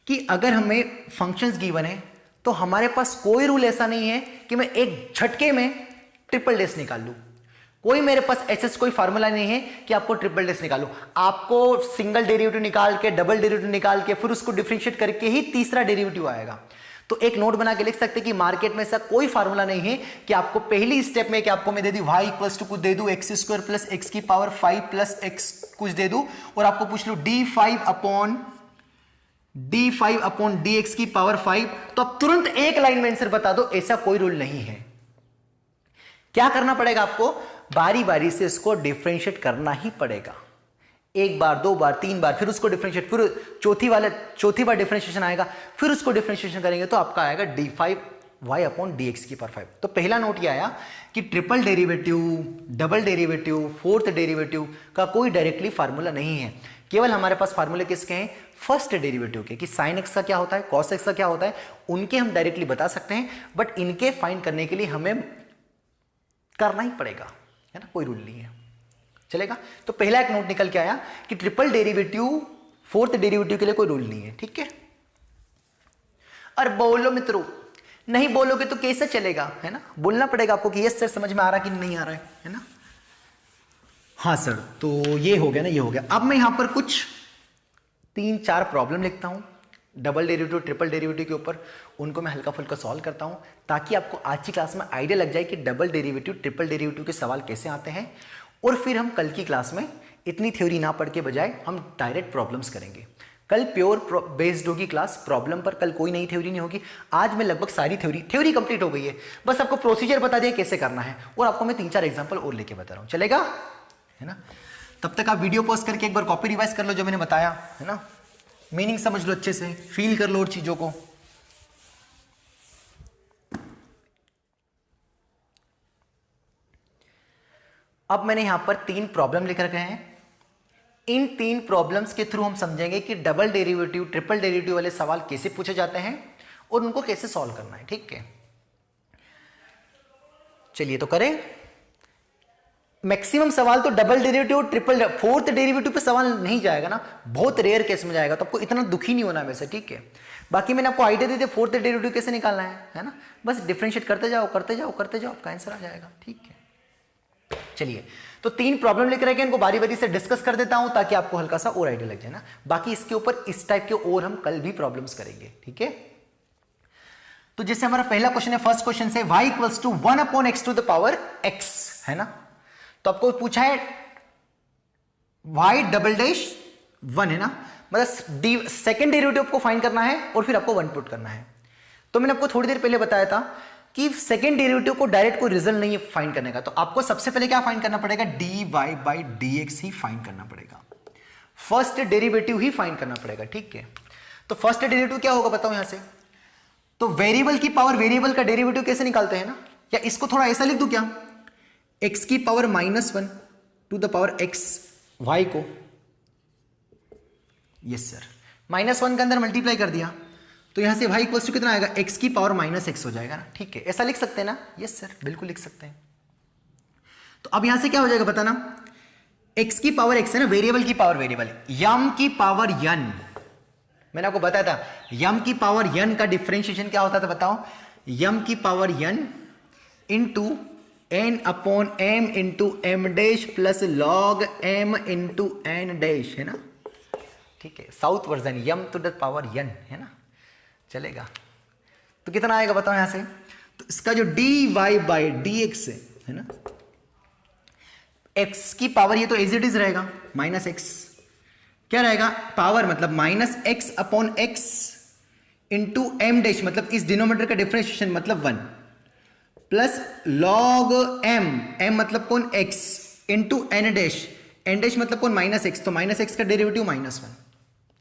कि अगर हमें फंक्शंस गिवन है तो हमारे पास कोई रूल ऐसा नहीं है कि मैं एक झटके में ट्रिपल डैश निकाल लूं। कोई मेरे पास ऐसा कोई फार्मूला नहीं है कि आपको ट्रिपल डैश निकालो। आपको सिंगल डेरिवेटिव निकाल के, डबल डेरिवेटिव निकाल के, फिर उसको डिफरेंशिएट करके ही तीसरा डेरिवेटिव आएगा। तो एक नोट बना के लिख सकते हैं कि मार्केट में ऐसा कोई फार्मूला नहीं है कि आपको पहली स्टेप में कि आपको मैं दे दी y इक्वल्स टू कुछ दे दूं एक्स स्क्वायर प्लस एक्स की पावर 5 प्लस एक्स कुछ दे दूं, और आपको पूछ लो d5 अपॉन dx की पावर 5, तो अब तुरंत एक लाइन में आंसर बता दो, ऐसा कोई रूल नहीं है। क्या करना पड़ेगा आपको, बारी बारी से इसको डिफरेंशिएट करना ही पड़ेगा, एक बार, दो बार, तीन बार, फिर उसको डिफरेंशिएट, फिर चौथी बार डिफरेंशिएशन आएगा, फिर उसको डिफरेंशिएशन करेंगे तो आपका आएगा d5y अपॉन dx की पावर 5। तो पहला नोट ये आया कि triple derivative, double derivative, fourth derivative का कोई डायरेक्टली फार्मूला नहीं है। केवल हमारे पास फार्मूले किसके हैं, फर्स्ट डेरिवेटिव के, कि साइन एक्स का क्या होता है, कॉस एक्स का क्या होता है, उनके हम डायरेक्टली बता सकते हैं, बट इनके फाइंड करने के लिए हमें करना ही पड़ेगा, है ना, कोई रूल नहीं है, चलेगा। तो पहला एक नोट निकल के आया कि ट्रिपल डेरिवेटिव, फोर्थ डेरिवेटिव के लिए कोई रूल नहीं है, ठीक है। और बोलो मित्रों, नहीं बोलोगे तो कैसे चलेगा, है ना, बोलना पड़ेगा आपको कि यस सर समझ में आ रहा कि नहीं आ रहा है ना। हाँ सर, तो ये हो गया ना, ये हो गया। अब मैं यहां पर कुछ 3-4 प्रॉब्लम लिखता हूं डबल डेरिवेटिव, ट्रिपल डेरिवेटिव के ऊपर, उनको मैं हल्का फुल्का सॉल्व करता हूं ताकि आपको आज की क्लास में आइडिया लग जाए कि डबल डेरिवेटिव, ट्रिपल डेरिवेटिव के सवाल कैसे आते हैं, और फिर हम कल की क्लास में इतनी थ्योरी ना पढ़ के बजाय हम डायरेक्ट प्रॉब्लम्स करेंगे। कल प्योर बेस्ड होगी क्लास प्रॉब्लम पर, कल कोई नई थ्योरी नहीं होगी। आज मैं लगभग सारी थ्योरी कंप्लीट हो गई है, बस आपको प्रोसीजर बता दिया कैसे करना है, और आपको मैं 3-4 एग्जांपल और लेके बता रहा हूं, चलेगा, है ना। तब तक आप वीडियो पॉज करके एक बार कॉपी रिवाइज कर लो जो मैंने बताया, है ना, मीनिंग समझ लो अच्छे से, फील कर लो और चीजों को। अब मैंने यहां पर 3 प्रॉब्लम लिख रखे हैं। इन 3 प्रॉब्लम्स के थ्रू हम समझेंगे कि डबल डेरिवेटिव, ट्रिपल डेरिवेटिव वाले सवाल कैसे पूछे जाते हैं और उनको कैसे सॉल्व करना है, ठीक है। चलिए तो करें। मैक्सिमम सवाल तो डबल डेरिवेटिव और ट्रिपल, फोर्थ डेरिवेटिव पे सवाल नहीं जाएगा ना, बहुत रेयर केस में जाएगा, तो आपको इतना दुखी नहीं होना है वैसे, ठीक है। बाकी मैंने आपको आइडिया दे दिया फोर्थ डेरिवेटिव कैसे निकालना है ना, बस डिफरेंशिएट करते जाओ करते जाओ करते जाओ, आपका आंसर आ जाएगा, ठीक है। चलिए तो 3 प्रॉब्लम लिख रहे हैं, इनको बारी बारी से डिस्कस कर देता हूं ताकि आपको हल्का सा और आइडिया लग जाए ना। बाकी इसके ऊपर इस टाइप के और हम कल भी प्रॉब्लम्स करेंगे, ठीक है। तो जैसे हमारा पहला क्वेश्चन है, फर्स्ट क्वेश्चन से y equals to 1/x⁴ x, है ना। तो आपको पूछा है y∬1, है ना, मतलब सेकेंड डेरिवेटिव को फाइंड करना है और फिर आपको 1 पुट करना है। तो मैंने आपको थोड़ी देर पहले बताया था कि सेकेंड डेरिवेटिव को डायरेक्ट कोई रिजल्ट नहीं फाइंड करने का, तो आपको सबसे पहले क्या फाइंड करना पड़ेगा, dy/dx ही फाइंड करना पड़ेगा, फर्स्ट डेरिवेटिव ही फाइंड करना पड़ेगा, ठीक है। तो फर्स्ट डेरिवेटिव क्या होगा बताओ यहां से, तो वेरिएबल की पावर वेरिएबल का डेरिवेटिव कैसे निकालते हैं ना, या इसको थोड़ा ऐसा लिख दूं क्या, x की power -1 to the power x y को, यस सर, -1 के अंदर मल्टीप्लाई कर दिया तो यहां से y इक्वल्स टू कितना आएगा, x की पावर -x हो जाएगा ना, ठीक है। ऐसा लिख सकते हैं ना, यस सर बिल्कुल लिख सकते हैं। तो अब यहां से क्या हो जाएगा बताना, x की पावर x है ना, वेरिएबल की पावर वेरिएबल, यम की पावर n, मैंने आपको बताया था यम की पावर n का डिफरेंशिएशन क्या होता था बताओ, यम की power n into n/m into m dash plus log m into n dash, है ना, ठीक है। साउथ वर्जन यम टू द पावर n, है ना, चलेगा। तो कितना आएगा बताओ यहां से, तो इसका जो dy/dx है ना, x की पावर ये तो एज इट इज रहेगा -x, क्या रहेगा पावर मतलब -x/x इंटू m डैश, मतलब इस डिनोमिनेटर का डिफरेंशिएशन मतलब 1 प्लस log m मतलब कौन x इंटू n डैश मतलब कौन -x, तो -x का डेरिवेटिव -1,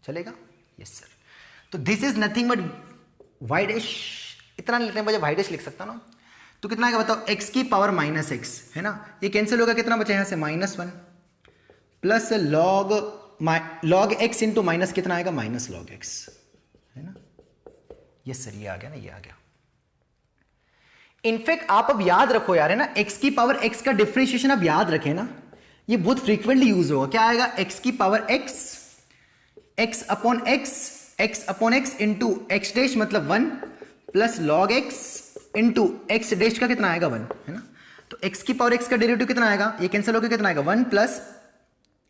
चलेगा, यस सर। तो this is nothing but y dash, इतना लिखने के बजाय y डैश लिख सकता ना, तो कितना आएगा बताओ, x की पावर -x, है ना, ये कैंसिल होगा, कितना बचा यहां से -1 plus log x into minus कितना आएगा, -log x, है ना, यस सर, ये आ गया ना, ये आ गया। इनफैक्ट आप अब याद रखो यार, है ना, x की पावर x का डिफरेंशिएशन आप याद रखें ना, ये बहुत फ्रीक्वेंटली यूज होगा, क्या आएगा, x की power x into x dash मतलब 1 plus log x into x dash का कितना आएगा 1, है ना। तो x की पावर x का डेरिवेटिव कितना आएगा, ये कैंसिल होकर कितना आएगा 1 प्लस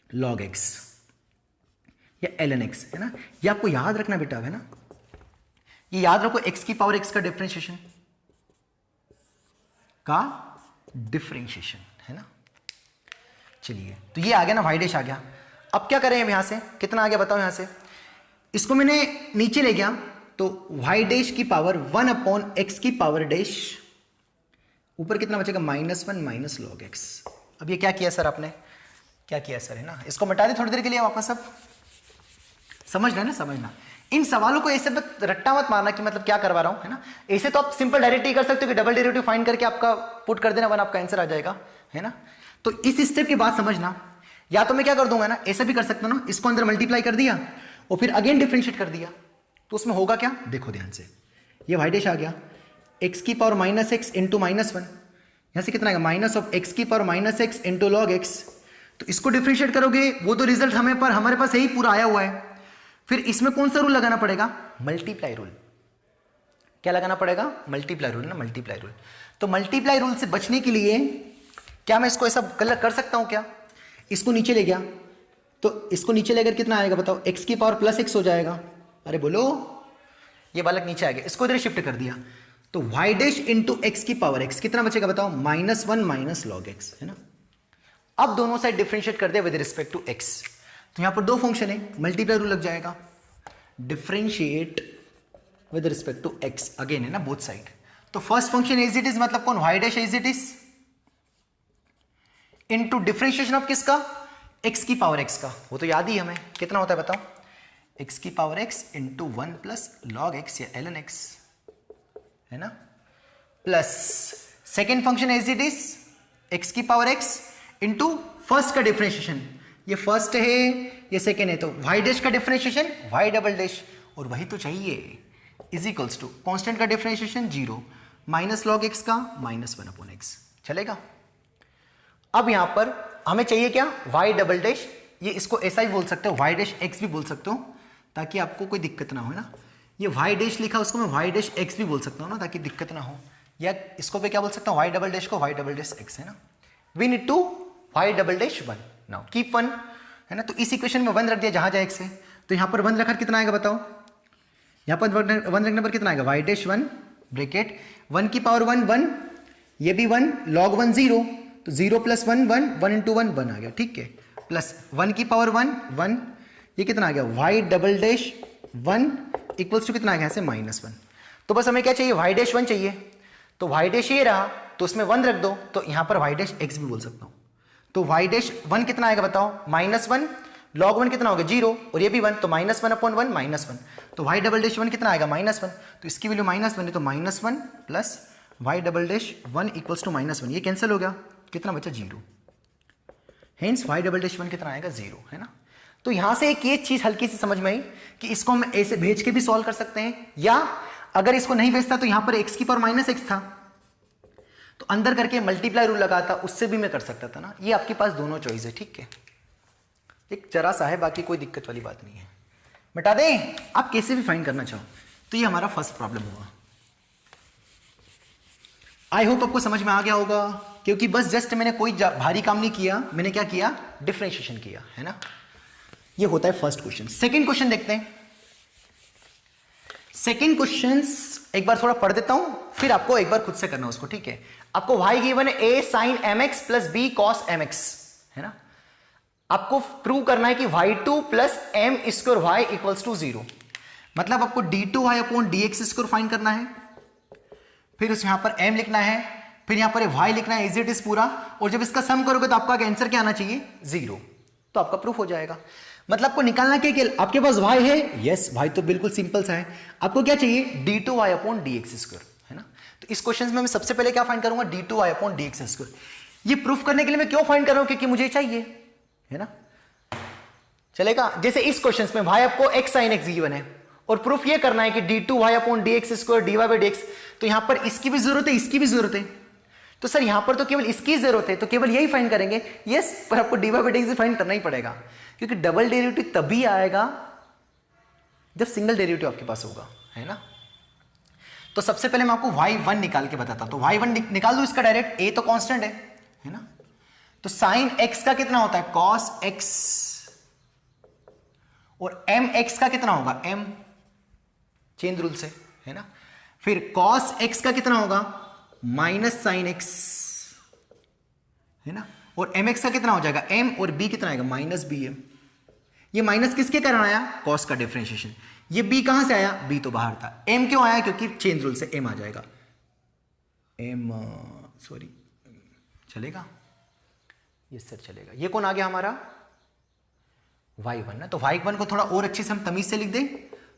log x या ln x, है ना, ये आपको याद रखना बेटा, है ना, ये याद रखो, x की पावर x का डिफरेंशिएशन है ना। चलिए तो ये आ गया ना, y डैश आ गया। अब क्या करें यहां से, कितना आ गया बताओ यहां से, इसको मैंने नीचे ले गया तो y डैश की पावर 1/x की पावर डैश, ऊपर कितना बचेगा -1 log x। अब ये क्या किया सर आपने, क्या किया सर, है ना, इसको मिटा दे थोड़ी देर के लिए वापस, सब समझना है ना, समझना इन सवालों को ऐसे रट्टा मत मारना कि मतलब क्या करवा रहा हूं, है ना। ऐसे तो आप सिंपल डायरेक्ट ही कर सकते हो कि डबल डेरिवेटिव फाइंड करके आपका पुट कर देना 1, आपका आंसर आ जाएगा, है ना। तो इस स्टेप की बात समझना, या तो मैं क्या कर दूंगा ना, ऐसा भी कर सकता हूं ना, इसको अंदर मल्टीप्लाई कर दिया और फिर अगेन डिफरेंशिएट कर दिया, तो उसमें होगा क्या, देखो ध्यान से, ये y डैश आ गया, x की पावर -x इंटू -1, यहां से कितना आएगा -x की power -x into log x। तो इसको डिफरेंशिएट करोगे, वो तो रिजल्ट हमारे पास यही पूरा आया हुआ है। फिर इसमें कौन सा रूल लगाना पड़ेगा, मल्टीप्लाई रूल। क्या लगाना पड़ेगा, मल्टीप्लाई रूल ना, मल्टीप्लाई रूल। तो मल्टीप्लाई रूल से बचने के लिए क्या मैं इसको ऐसा गलत कर सकता हूं क्या, इसको नीचे ले गया तो इसको नीचे लेकर कितना आएगा बताओ, x की पावर +x हो जाएगा, अरे बोलो, ये बालक नीचे आ गया, इसको इधर शिफ्ट कर दिया तो y डैश इंटू x की पावर x कितना बचेगा बताओ, -1 log x, है ना। अब दोनों साइड डिफरेंशिएट कर दे विद रिस्पेक्ट टू x, तो यहां पर 2 फंक्शन है, मल्टीप्लाई रूल लग जाएगा, differentiate with respect to x, again है ना बोथ साइड। तो first function as it is मतलब कौन, y dash as it is into differentiation of किसका, एक्स की पावर एक्स का, वो तो याद ही हमें कितना होता है बताओ, एक्स की power x into 1 plus log x या ln x, है ना, plus second function as it is x की पावर एक्स इंटू फर्स्ट का डिफरेंशिएशन, ये फर्स्ट है ये सेकेंड है, तो वाई डैश का डिफरेंशिएशन वाई डबल डैश, और वही तो चाहिए, इज इक्वल्स टू कॉन्स्टेंट का डिफरेंशिएशन 0 माइनस लॉग एक्स का माइनस 1 अपॉन एक्स, चलेगा। अब यहां पर हमें चाहिए क्या, वाई डबल डैश, ये इसको ऐसा ही बोल सकते हो, वाई डैश एक्स भी बोल सकते हो ताकि आपको कोई दिक्कत ना हो, ना, ये वाई डैश लिखा उसको मैं वाई डैश एक्स भी बोल सकता हूँ ना ताकि दिक्कत ना हो, या इसको पे क्या बोल सकता हूँ, वाई डबल डैश को वाई डबल डैश एक्स, है ना। We need to y double dash 1, now keep 1, है ना, तो इस इक्वेशन में 1 रख दिया जहां जाए x है, तो यहां पर 1 रखा कितना आएगा बताओ, यहां पर 1 रखने पर कितना आएगा, वाई डैश 1 ब्रैकेट 1 की पावर 1 1, ये भी 1 log 1 0, तो 0 प्लस 1 1, 1 इंटू 1 1 आ गया, ठीक है, प्लस 1 की पावर 1 1, ये कितना आ गया, y double dash 1 equals to कितना आ गया ऐसे -1, तो बस हमें क्या चाहिए, वाई डैश 1 चाहिए, तो वाई डैश ये रहा, तो उसमें 1 रख दो, तो यहां पर वाई डैश x भी बोल सकता हूं, तो वाई डैश 1 कितना आएगा बताओ, -1 log 1 कितना होगा 0, और ये भी 1, तो -1 अपॉन 1 -1, तो वाई डबल डैश 1 कितना आएगा -1, तो इसकी वैल्यू -1 है, तो -1 plus y double dash 1 equals to -1, ये कैंसिल हो गया, कितना बचा 0, हेंस वाई डबल डैश 1 कितना आएगा 0, है ना। तो यहां से एक ये चीज हल्की सी समझ में आई कि इसको हम ऐसे भेज के भी सॉल्व कर सकते हैं, या अगर इसको नहीं भेजता तो यहां पर x की पावर -x था, तो अंदर करके मल्टीप्लाई रूल लगाता, उससे भी मैं कर सकता था ना, ये आपके पास दोनों चॉइस है, ठीक है, एक जरा सा है, बाकी कोई दिक्कत वाली बात नहीं है, मिटा दें, आप कैसे भी फाइंड करना चाहो। तो ये हमारा फर्स्ट प्रॉब्लम हुआ, आई होप आपको समझ में आ गया होगा, क्योंकि बस जस्ट मैंने कोई भारी काम नहीं किया, मैंने क्या किया, डिफरेंशिएशन किया, है ना। ये होता है फर्स्ट क्वेश्चन। सेकंड क्वेश्चन देखते हैं। सेकंड क्वेश्चन एक बार थोड़ा पढ़ देता हूं, फिर आपको एक बार खुद से करना उसको, ठीक है। आपको y गिवन है a sin mx plus b cos mx, है ना। आपको प्रूव करना है कि y2 plus m square y equals to 0, मतलब आपको d2y upon dx square find करना है, फिर उस यहां पर m लिखना है, फिर यहां पर y लिखना है एज इट इज पूरा, और जब इसका सम करोगे तो आपका आंसर क्या आना चाहिए 0, तो आपका प्रूफ हो जाएगा। मतलब आपको निकालना क्या कि आपके पास y है, यस y तो बिल्कुल सिंपल सा है, आपको क्या चाहिए d2y अपॉन dx स्क्वायर, है ना। तो इस क्वेश्चन में मैं सबसे पहले क्या फाइंड करूंगा, d2y अपॉन dx स्क्वायर। ये प्रूफ करने के लिए मैं क्यों फाइंड कर रहा हूं, क्योंकि मुझे चाहिए, है ना, चलेगा। जैसे इस क्वेश्चन में y आपको x sin x गिवन है, और प्रूफ ये करना है कि d2y upon dx square dy by dx, तो यहां पर इसकी भी जरूरत है, इसकी भी जरूरत है, तो सर यहां पर तो केवल इसकी जरूरत है, तो केवल यही फाइंड करेंगे, यस, पर आपको dy बाई dx फाइंड करना ही पड़ेगा, क्योंकि डबल डेरिवेटिव तभी आएगा जब सिंगल डेरिवेटिव आपके पास होगा, है ना। तो सबसे पहले मैं आपको y1 निकाल के बताता हूं, तो y1 निकाल दो इसका डायरेक्ट, a तो कांस्टेंट है ना, तो sin x का कितना होता है cos x, और mx का कितना होगा m, चेन रूल से, है ना। फिर cos x का कितना होगा माइनस sin x, है ना, और mx का कितना हो जाएगा m, और b कितना आएगा माइनस bm। ये माइनस किसके कारण आया, cos का डिफरेंशिएशन, ये b कहां से आया, b तो बाहर था, m क्यों आया, क्योंकि चेन रूल से m आ जाएगा, m सॉरी चलेगा, ये सर चलेगा। ये कौन आ गया हमारा y1 ना, तो y1 को थोड़ा और अच्छे से हम तमीज से लिख दें,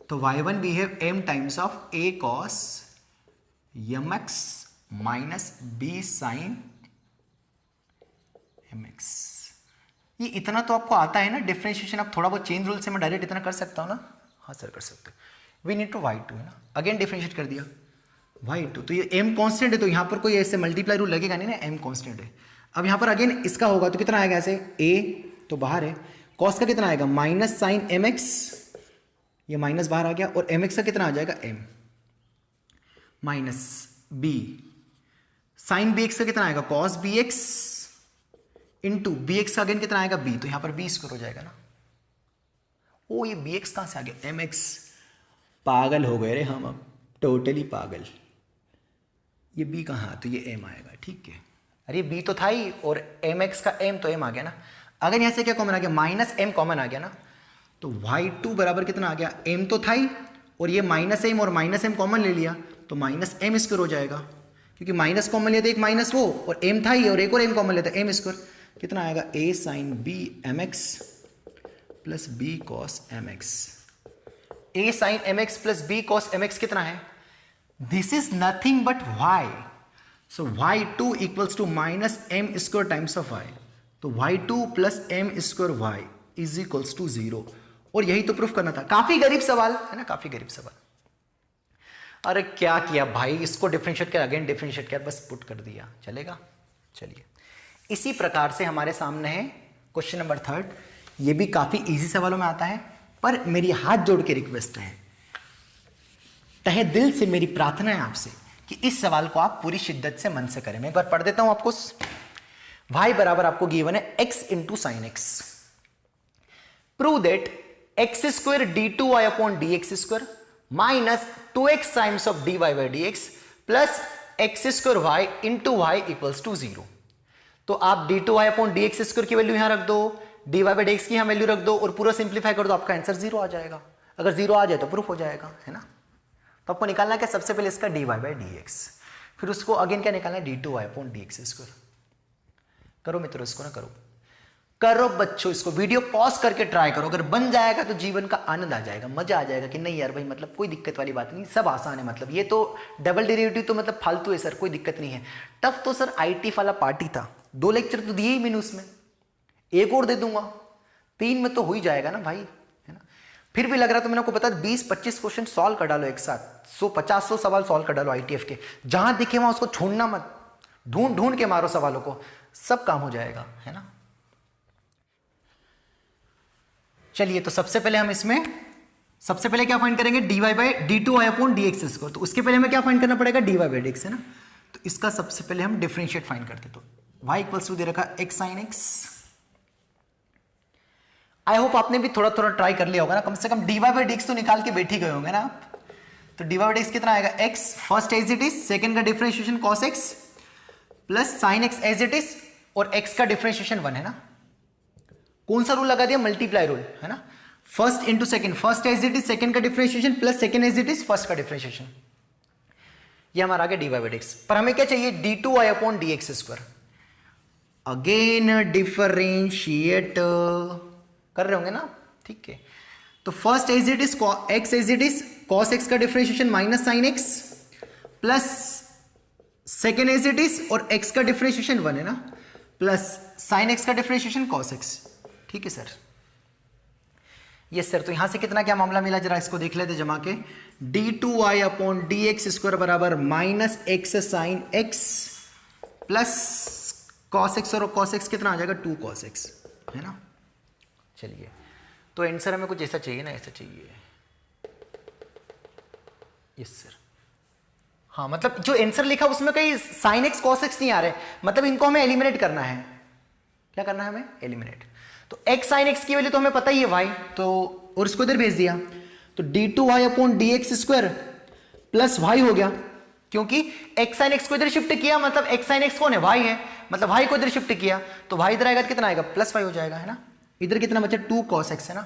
तो y1 we have m times of a cos mx minus b sin mx। ये इतना तो आपको आता है ना डिफरेंशिएशन, आप थोड़ा बहुत चेन रूल से मैं डायरेक्ट इतना कर सकता हूं ना, हाँ सर कर सकते हो। वी नीड टू y2, है ना, अगेन डिफरेंशिएट कर दिया y2, तो ये m कांस्टेंट है, तो यहां पर कोई ऐसे मल्टीप्लाई रूल लगेगा नहीं ना, m कांस्टेंट है। अब यहां पर अगेन इसका होगा तो कितना आएगा ऐसे, a तो बाहर है, cos का कितना आएगा माइनस sin mx, ये माइनस बाहर आ गया, और mx का कितना आ जाएगा m minus b, sin bx का कितना आएगा cos bx इंटू bx का अगेन कितना आएगा b, तो यहां पर b स्क्वायर हो जाएगा ना। ओ ये bx कहां से आ गया mx, पागल हो गए रे हम, अब टोटली पागल, ये b कहां, तो ये m आएगा, ठीक है। अरे b तो था ही, और mx का m, तो m आ गया ना। अगर यहां से क्या कॉमन आ गया माइनस m कॉमन आ गया ना, तो y2 बराबर कितना आ गया, m तो था ही, और ये माइनस एम और माइनस एम कॉमन ले लिया तो माइनस एम स्क्वायर हो जाएगा, क्योंकि माइनस कॉमन लिया तो एक माइनस वो और m था ही और एक और m कॉमन लेता एम स्क्वायर, कितना आएगा a sine b mx plus b cos mx। a sine mx plus b cos mx कितना है, this is nothing but y, so y2 equals to minus m square times of y, तो y2 plus m square y is equals to 0, और यही तो proof करना था। काफी गरीब सवाल है ना, काफी गरीब सवाल। अरे क्या किया भाई, इसको डिफरेंशिएट कर, अगेन डिफरेंशिएट कर, बस पुट कर दिया, चलेगा। चलिए इसी प्रकार से हमारे सामने है क्वेश्चन नंबर 3, ये भी काफी इजी सवालों में आता है, पर मेरी हाथ जोड़ के रिक्वेस्ट है, तहे दिल से मेरी प्रार्थना है आपसे कि इस सवाल को आप पूरी शिद्दत से मन से करें। मैं एक बार पढ़ देता हूं आपको। y बराबर आपको गिवन है x into sine x, prove that x square d two y upon d x square minus 2x times of dy by d x plus x square y into y equals to 0। तो आप d two y upon d x square की value यहां रख दो, d y by d x की यहां value रख दो और पूरा सिंप्लीफाई कर दो, आपका आंसर 0 आ जाएगा। अगर 0 आ जाए तो प्रूफ हो जाएगा, है ना। तो आपको निकालना क्या, सबसे पहले इसका d y by d x, फिर उसको अगेन क्या निकालना है, d two y upon d x square. करो मित्रों इसको ना, करो बच्चों, इसको वीडियो पॉज करके ट्राई करो, अगर बन जाएगा तो जीवन का आनंद आ जाएगा, मजा आ जाएगा कि नहीं यार भाई, मतलब कोई दिक्कत वाली बात नहीं, सब आसान है। मतलब ये तो डबल डेरिवेटिव तो मतलब फालतू है सर, कोई दिक्कत नहीं है। टफ तो सर आईटी वाला पार्टी था, 2 लेक्चर तो दिए ही मैंने उसमें, एक और दे दूंगा, 3 में तो हो ही जाएगा ना भाई, है ना। फिर भी लग रहा तो मैंने आपको बता 20-25 क्वेश्चन सॉल्व कर डालो एक साथ, 150-100 सवाल सॉल्व कर डालो आईटीएफ के, जहां दिखे वहां उसको छोड़ना मत, ढूंढ ढूंढ के मारो सवालों को, सब काम हो जाएगा, है ना। चलिए तो सबसे पहले हम इसमें सबसे पहले क्या फाइंड करेंगे, d y by d two y upon d x square. तो उसके पहले हमें क्या फाइंड करना पड़ेगा, d y by d x, है ना। तो इसका सबसे पहले हम डिफरेंशिएट फाइंड करते, तो y इक्वल्स टू दे रखा x sine x. I hope आपने भी थोड़ा थोड़ा ट्राई कर लिया होगा ना, कम से कम d y by d x तो निकाल के बैठ ही गए होंगे ना आप। तो d y by d x कितना आएगा, x first as it is, second का differentiation cos x plus sine x as it is, और x का डिफरेंशिएशन 1 है ना। कौन सा रूल लगा दिया, मल्टीप्लाई रूल, है ना। First into second, first as it is second का differentiation plus second as it is first का डिफरेंशिएशन, ये हमारा आ गया d y by d x. पर हमें क्या चाहिए, d two y upon d x square. Again differentiate कर रहे होंगे ना, ठीक है। तो first as it is x as it is cos x का differentiation minus sine x plus second as it is और एक्स का डिफरेंशिएशन 1 है ना, प्लस साइन एक्स का डिफरेंशिएशन कॉस एक्स, ठीक है सर। Yes sir. तो यहां से कितना क्या मामला मिला, जरा इसको देख लेते जमा के। D two y upon d x square बराबर minus x sine x plus cos x, और कॉस एक्स कितना आ जाएगा 2 कॉस एक्स, है ना। चलिए तो आंसर हमें कुछ ऐसा चाहिए ना, ऐसा चाहिए। Yes sir. हाँ मतलब जो आंसर लिखा उसमें कहीं साइन एक्स कॉस एक्स नहीं आ रहे, मतलब इनको हमें एलिमिनेट करना है। क्या करना है हमें, एलिमिनेट। तो एक्स साइन एक्स की वैल्यू तो हमें पता ही है y, तो और इसको इधर भेज दिया, तो d two y upon d x square plus y हो गया, क्योंकि एक्स साइन एक्स को इधर शिफ्ट किया, मतलब एक्स साइन एक्स कौन है, y है, मतलब y को इधर शिफ्ट किया तो y इधर आएगा तो कितना आएगा, प्लस वाई हो जाएगा, है ना। इधर कितना बचा 2 cos x, है ना।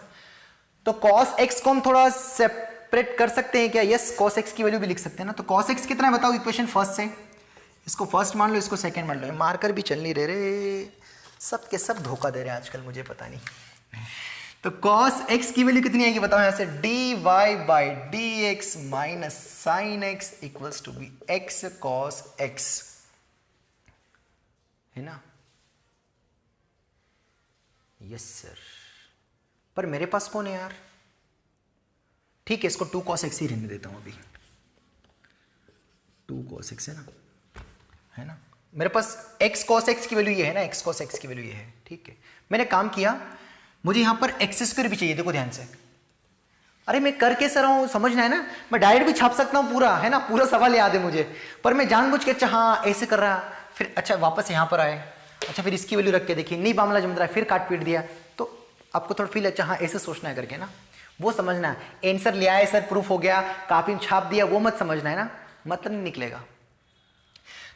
तो cos x को हम थोड़ा सेपरेट कर सकते हैं क्या, यस cos x की वैल्यू भी लिख सकते हैं ना। तो cos x कितना है बताओ इक्वेशन फर्स्ट से, इसको फर्स्ट मान लो, इसको सेकंड मान लो। मार्कर भी चल नहीं रहे रे, सब के सब धोखा दे रहे हैं आजकल, मुझे पता नहीं। तो cos x की वैल्यू कितनी आएगी बताओ, यहां से dy by dx minus sine x equals to b x cos x, है ना। Yes sir. पर मेरे पास कौन है यार, ठीक है इसको 2 cos x ही रहने देता हूं अभी, 2 cos x है ना। मेरे पास x cos x की वैल्यू ये है ना, x cos x की वैल्यू ये है, ठीक है। मैंने काम किया, मुझे यहां पर एक्स स्क्वायर भी चाहिए, देखो ध्यान से। अरे मैं कर कैसे रहा हूं, समझना है ना। मैं डायरेक्ट भी छाप सकता हूं पूरा, है ना, पूरा सवाल याद है मुझे, पर मैं जानबूझ के अच्छा हाँ ऐसे कर रहा, फिर अच्छा वापस यहां पर आए, अच्छा फिर इसकी वैल्यू रख के देखिए, नहीं मामला जम रहा है, फिर काट पीट दिया, तो आपको थोड़ा फील अच्छा हाँ ऐसे सोचना है करके ना, वो समझना है। आंसर ले आए सर, प्रूफ हो गया, कापी में छाप दिया, वो मत समझना है ना, मतलब नहीं निकलेगा।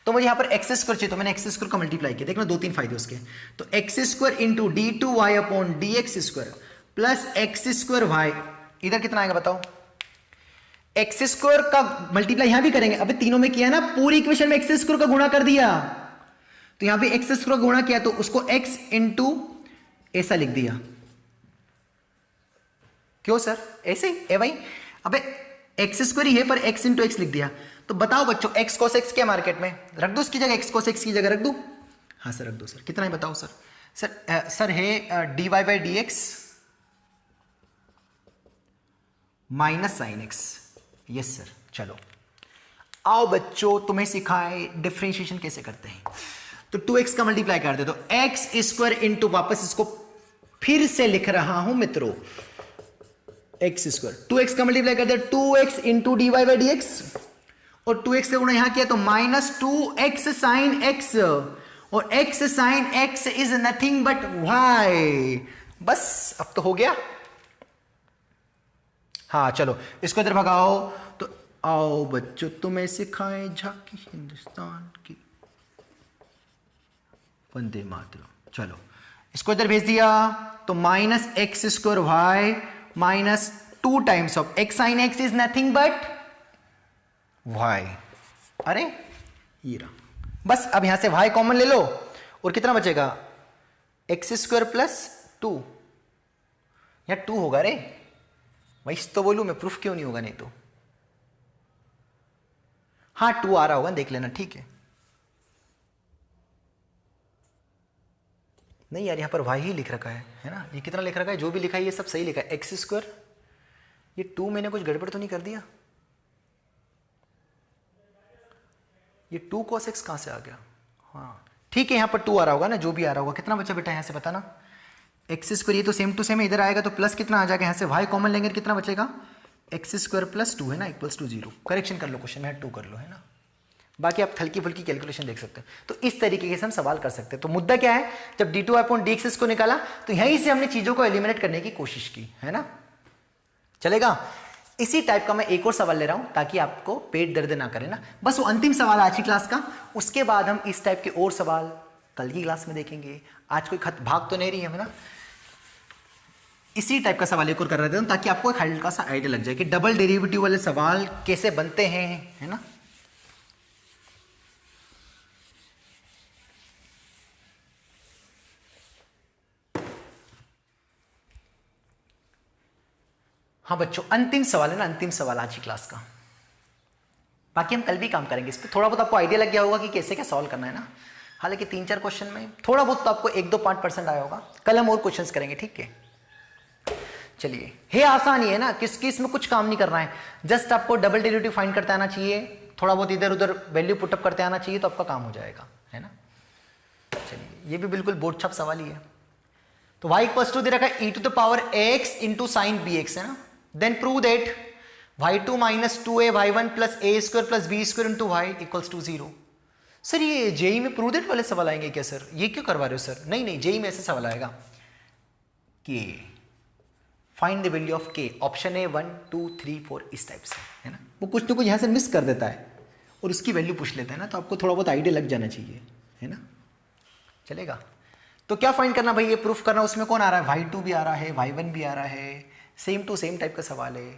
तो मुझे यहाँ पर एक्स स्क्वायर चाहिए, तो मैंने एक्स स्क्वायर का मल्टीप्लाई किया, देखना 2-3 फायदे उसके। तो x square into d two y upon d x square plus x square y, इधर कितना आएगा बताओ? एक्स स्क्वायर का मल्टीप्लाई यहां भी करेंगे, अबे तीनों में किया ना, पूरी इक्वेशन में एक्स स्क्वायर का गुणा कर दिया, तो यहां पे एक्स स्क्वायर गुणा किया तो उसको एक्स इंटू ऐसा लिख दिया। क्यों सर ऐसे ए भाई? अबे एक्स स्क्वायर ही है पर एक्स इंटू एक्स लिख दिया। तो बताओ बच्चों एक्स कोस एक्स क्या मार्केट में रख दो, उसकी जगह एक्स कोस एक्स की जगह रख दो। हाँ सर रख दो सर। कितना है बताओ सर? सर है d y by d x minus sine x. Yes sir. चलो आओ बच्चों तुम्हें सिखाए डिफरेंशिएशन कैसे करते हैं। तो 2x का मल्टीप्लाई कर दे तो एक्स स्क्वायर इंटू, वापस इसको फिर से लिख रहा हूं मित्रों, एक्स स्क्वायर 2x का मल्टीप्लाई कर दे 2x into d y by d x, और 2x का गुणा यहां किया तो माइनस 2x साइन एक्स, और x sine x is nothing but y। बस अब तो हो गया। हाँ चलो इसको इधर भगाओ। तो आओ बच्चों तुम्हें सिखाएं झांकी हिंदुस्तान की, वंदे मातरम। चलो इसको इधर भेज दिया तो minus x square y minus 2 times of x sine x is nothing but y. अरे ये रहा। बस अब यहां से y कॉमन ले लो और कितना बचेगा? एक्स स्क्वायर प्लस 2, या 2 होगा रे, वही तो बोलूं मैं, प्रूफ क्यों नहीं होगा? नहीं तो हाँ 2 आ रहा होगा, देख लेना ठीक है। नहीं यार यहां पर y ही लिख रखा है ना, ये कितना लिख रखा है? जो भी लिखा है ये सब सही लिखा है। एक्स स्क्वायर, ये 2 मैंने कुछ गड़बड़ तो नहीं कर दिया? ये 2 cos x कहां से आ गया? हाँ ठीक है, यहां पर 2 आ रहा होगा ना, जो भी आ रहा होगा। कितना बचा बेटा यहां से बताना? एक्स स्क्वायर, ये तो सेम टू सेम है, इधर आएगा तो प्लस कितना आ जाएगा, यहां से y कॉमन लेंगे कितना बचेगा? एक्स स्क्वायर प्लस 2 है ना, इक्वल्स टू 0। करेक्शन कर लो क्वेश्चन में, 2 कर लो है ना, बाकी आप हल्की फुल्की कैलकुलेशन देख सकते हैं। तो इस तरीके से हम सवाल कर सकते हैं। तो मुद्दा क्या है, जब d2 अपॉन dx को निकाला तो यहीं से हमने चीजों को एलिमिनेट करने की कोशिश की है ना। चलेगा? इसी टाइप का मैं एक और सवाल ले रहा हूं ताकि आपको पेट दर्द ना करे ना। बस वो अंतिम सवाल आज की क्लास का, उसके बाद हम इस टाइप के और सवाल कल की क्लास में देखेंगे। आज कोई खत भाग तो नहीं रही है ना। इसी टाइप का सवाल एक और कर रहे थे ताकि आपको एक हल्का सा आइडिया लग जाए कि डबल डेरिवेटिव वाले सवाल कैसे बनते हैं, है ना। हाँ बच्चों अंतिम सवाल है ना, अंतिम सवाल आज की क्लास का। बाकी हम कल भी काम करेंगे इस पर। थोड़ा बहुत आपको आइडिया लग गया होगा कि कैसे क्या सॉल्व करना है ना। हालांकि 3-4 क्वेश्चन में थोड़ा बहुत तो आपको 1-2-5% आया होगा। कल हम और क्वेश्चंस करेंगे, ठीक है। चलिए है आसान ही है ना, किसकी इसमें कुछ काम नहीं करना है, जस्ट आपको डबल डेरिवेटिव फाइंड करते आना चाहिए, थोड़ा बहुत इधर उधर वैल्यू पुटअप करते आना चाहिए तो आपका काम हो जाएगा, है ना। चलिए ये भी बिल्कुल बोर्ड छाप सवाल ही है। तो y इक्वल्स टू दे रखा है e to the power x into sine bx, है ना। Then prove that y2 minus 2a y1 plus a square plus b square into y equals to 0। Sir ये जेई में प्रूव दैट वाले सवाल आएंगे क्या सर? ये क्यों करवा रहे हो सर? नहीं नहीं, जेई में ऐसे सवाल आएगा कि find the value of k, option है 1 2 3 4 इस टाइप से, है ना। वो कुछ तो कुछ यहाँ से मिस कर देता है और उसकी वैल्यू पूछ लेता है ना, तो आपको थोड़ा बहुत आइडिया लग जाना चाहिए, है ना। चलेगा? तो क्या फाइंड करना भाई, ये प्रूफ करना। उसमें कौन आ रहा है? y2 भी आ रहा है, y1 भी आ रहा है, सेम टू सेम टाइप का सवाल है।